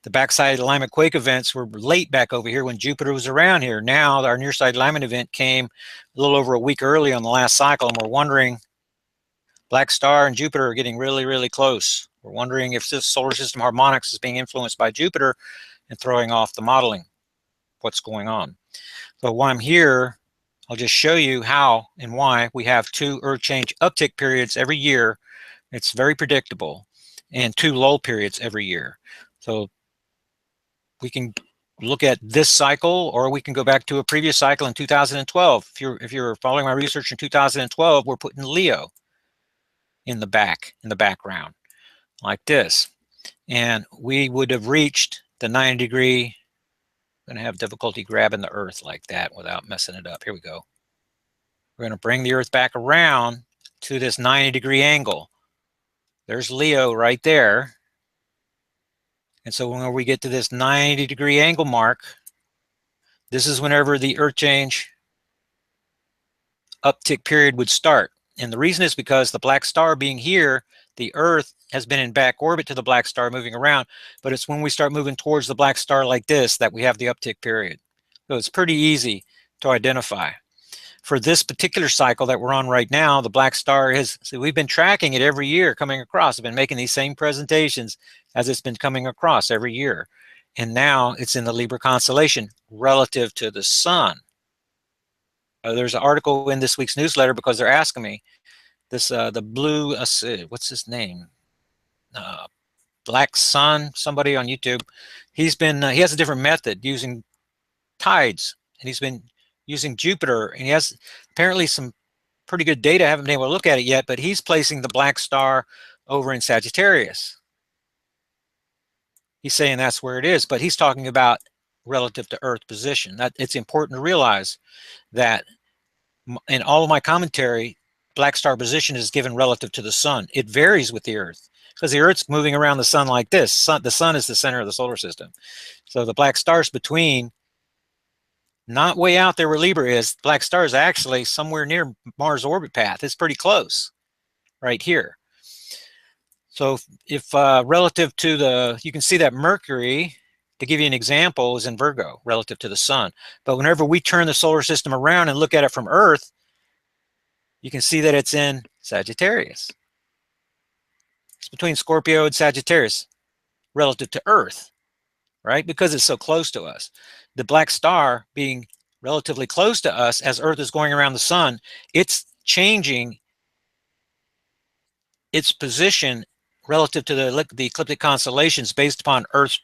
The backside alignment quake events were late back over here when Jupiter was around here. Now our near side alignment event came a little over a week early on the last cycle, and we're wondering, black star and Jupiter are getting really, really close. We're wondering if this solar system harmonics is being influenced by Jupiter and throwing off the modeling, what's going on. So while I'm here, I'll just show you how and why we have 2 Earth change uptick periods every year. It's very predictable, and 2 lull periods every year. So we can look at this cycle, or we can go back to a previous cycle in 2012. If you're following my research in 2012, we're putting Leo in the background, like this. And we would have reached the 90-degree. I'm going to have difficulty grabbing the Earth like that without messing it up. Here we go. We're going to bring the Earth back around to this 90-degree angle. There's Leo right there. And so when we get to this 90-degree angle mark, this is whenever the Earth change uptick period would start. And the reason is because the black star being here, the Earth has been in back orbit to the black star moving around, but it's when we start moving towards the black star like this that we have the uptick period. So it's pretty easy to identify. For this particular cycle that we're on right now, the black star so we've been tracking it every year coming across. I've been making these same presentations as it's been coming across every year. And now it's in the Libra constellation relative to the sun. There's an article in this week's newsletter because they're asking me this, the blue, what's his name? Black Sun, somebody on YouTube. He has a different method using tides, and he's been using Jupiter, and he has apparently some pretty good data. I haven't been able to look at it yet, but he's placing the black star over in Sagittarius. He's saying that's where it is, but he's talking about relative to Earth position. That it's important to realize that in all of my commentary, black star position is given relative to the sun. It varies with the Earth because the Earth's moving around the sun like this. The sun is the center of the solar system. So the black star's between, not way out there where Libra is. Black star is actually somewhere near Mars orbit path. It's pretty close right here. So if relative to you can see that Mercury, to give you an example, is in Virgo relative to the sun. But whenever we turn the solar system around and look at it from Earth, you can see that it's in Sagittarius. It's between Scorpio and Sagittarius relative to Earth, right? Because it's so close to us. The black star being relatively close to us as Earth is going around the sun, it's changing its position relative to the ecliptic constellations based upon Earth's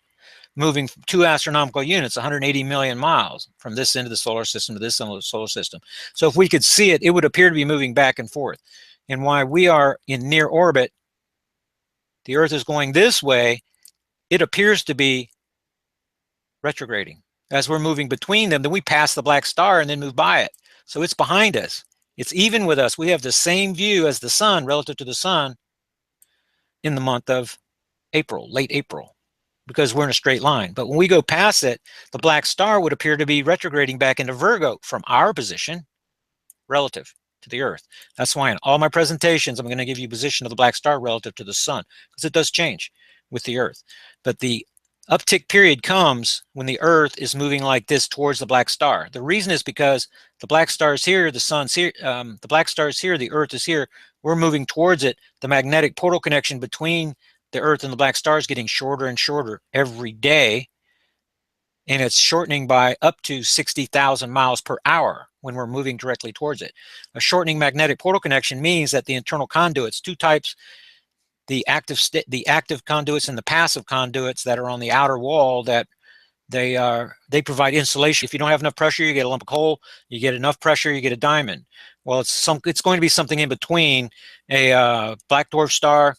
moving 2 astronomical units, 180 million miles from this end of the solar system to this end of the solar system. So if we could see it, it would appear to be moving back and forth. And while we are in near orbit, the Earth is going this way, it appears to be retrograding. As we're moving between them, then we pass the black star and then move by it. So it's behind us. It's even with us. We have the same view as the sun relative to the sun in the month of April, late April, because we're in a straight line. But when we go past it, the black star would appear to be retrograding back into Virgo from our position relative to the Earth. That's why in all my presentations, I'm going to give you position of the black star relative to the sun, because it does change with the Earth. But the uptick period comes when the Earth is moving like this towards the black star. The reason is because the black star is here, the sun's here, the black star is here, the Earth is here. We're moving towards it. The magnetic portal connection between the Earth and the black star is getting shorter and shorter every day. And it's shortening by up to 60,000 miles per hour when we're moving directly towards it. A shortening magnetic portal connection means that the internal conduits, 2 types, the active conduits and the passive conduits that are on the outer wall that They provide insulation. If you don't have enough pressure, you get a lump of coal. You get enough pressure, you get a diamond. Well, it's going to be something in between a black dwarf star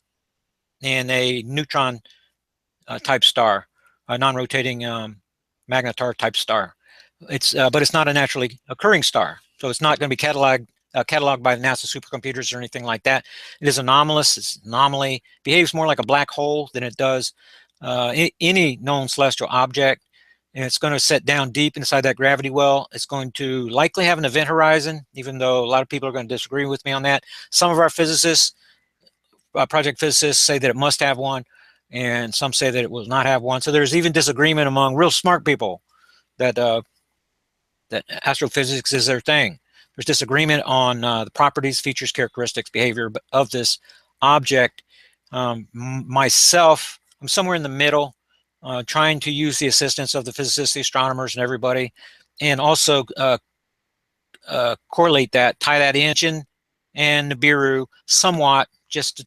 and a neutron type star, a non-rotating magnetar type star. But it's not a naturally occurring star, so it's not going to be cataloged by the NASA supercomputers or anything like that. It is anomalous. It's anomaly. Behaves more like a black hole than it does any known celestial object. And it's going to set down deep inside that gravity well. It's going to likely have an event horizon, even though a lot of people are going to disagree with me on that. Some of our physicists, project physicists, say that it must have one, and some say that it will not have one. So there's even disagreement among real smart people that that astrophysics is their thing. There's disagreement on the properties, features, characteristics, behavior of this object. Myself, I'm somewhere in the middle, trying to use the assistance of the physicists, the astronomers, and everybody, and also correlate that, tie that in and Nibiru somewhat, just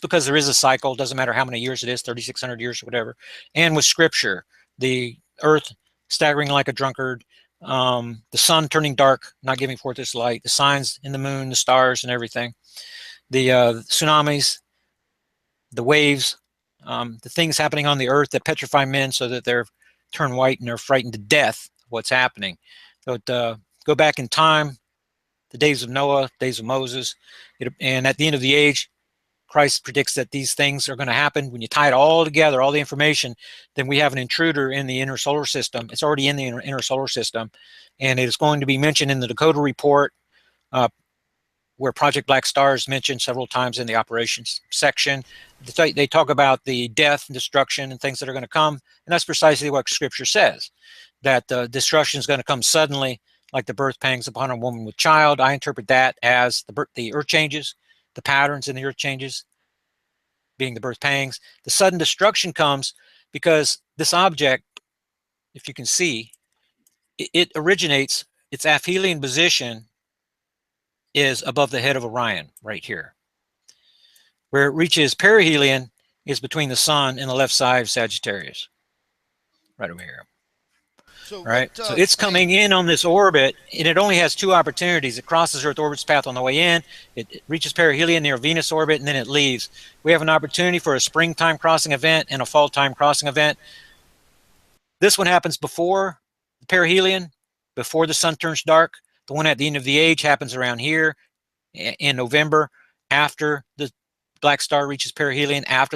because there is a cycle, doesn't matter how many years it is, 3,600 years or whatever, and with scripture, the earth staggering like a drunkard, the sun turning dark, not giving forth its light, the signs in the moon, the stars, and everything, the tsunamis, the waves, the things happening on the earth that petrify men so that they're turn white and they're frightened to death of what's happening. So go back in time, the days of Noah, days of Moses, and at the end of the age, Christ predicts that these things are going to happen. When you tie it all together, all the information, then we have an intruder in the inner solar system. It's already in the inner solar system, and it is going to be mentioned in the Dakota report, where Project Black Star is mentioned several times in the operations section. They talk about the death and destruction and things that are going to come, and that's precisely what Scripture says, that destruction is going to come suddenly, like the birth pangs upon a woman with child. I interpret that as the earth changes, the patterns in the earth changes being the birth pangs. The sudden destruction comes because this object, if you can see, it originates, its aphelion position is above the head of Orion right here. Where it reaches perihelion is between the sun and the left side of Sagittarius, right over here. So right, so it's coming in on this orbit, and it only has two opportunities. It crosses Earth orbit's path on the way in, it reaches perihelion near Venus orbit, and then it leaves. We have an opportunity for a springtime crossing event and a fall time crossing event. This one happens before the perihelion, before the sun turns dark. The one at the end of the age happens around here in November, after the black star reaches perihelion, after the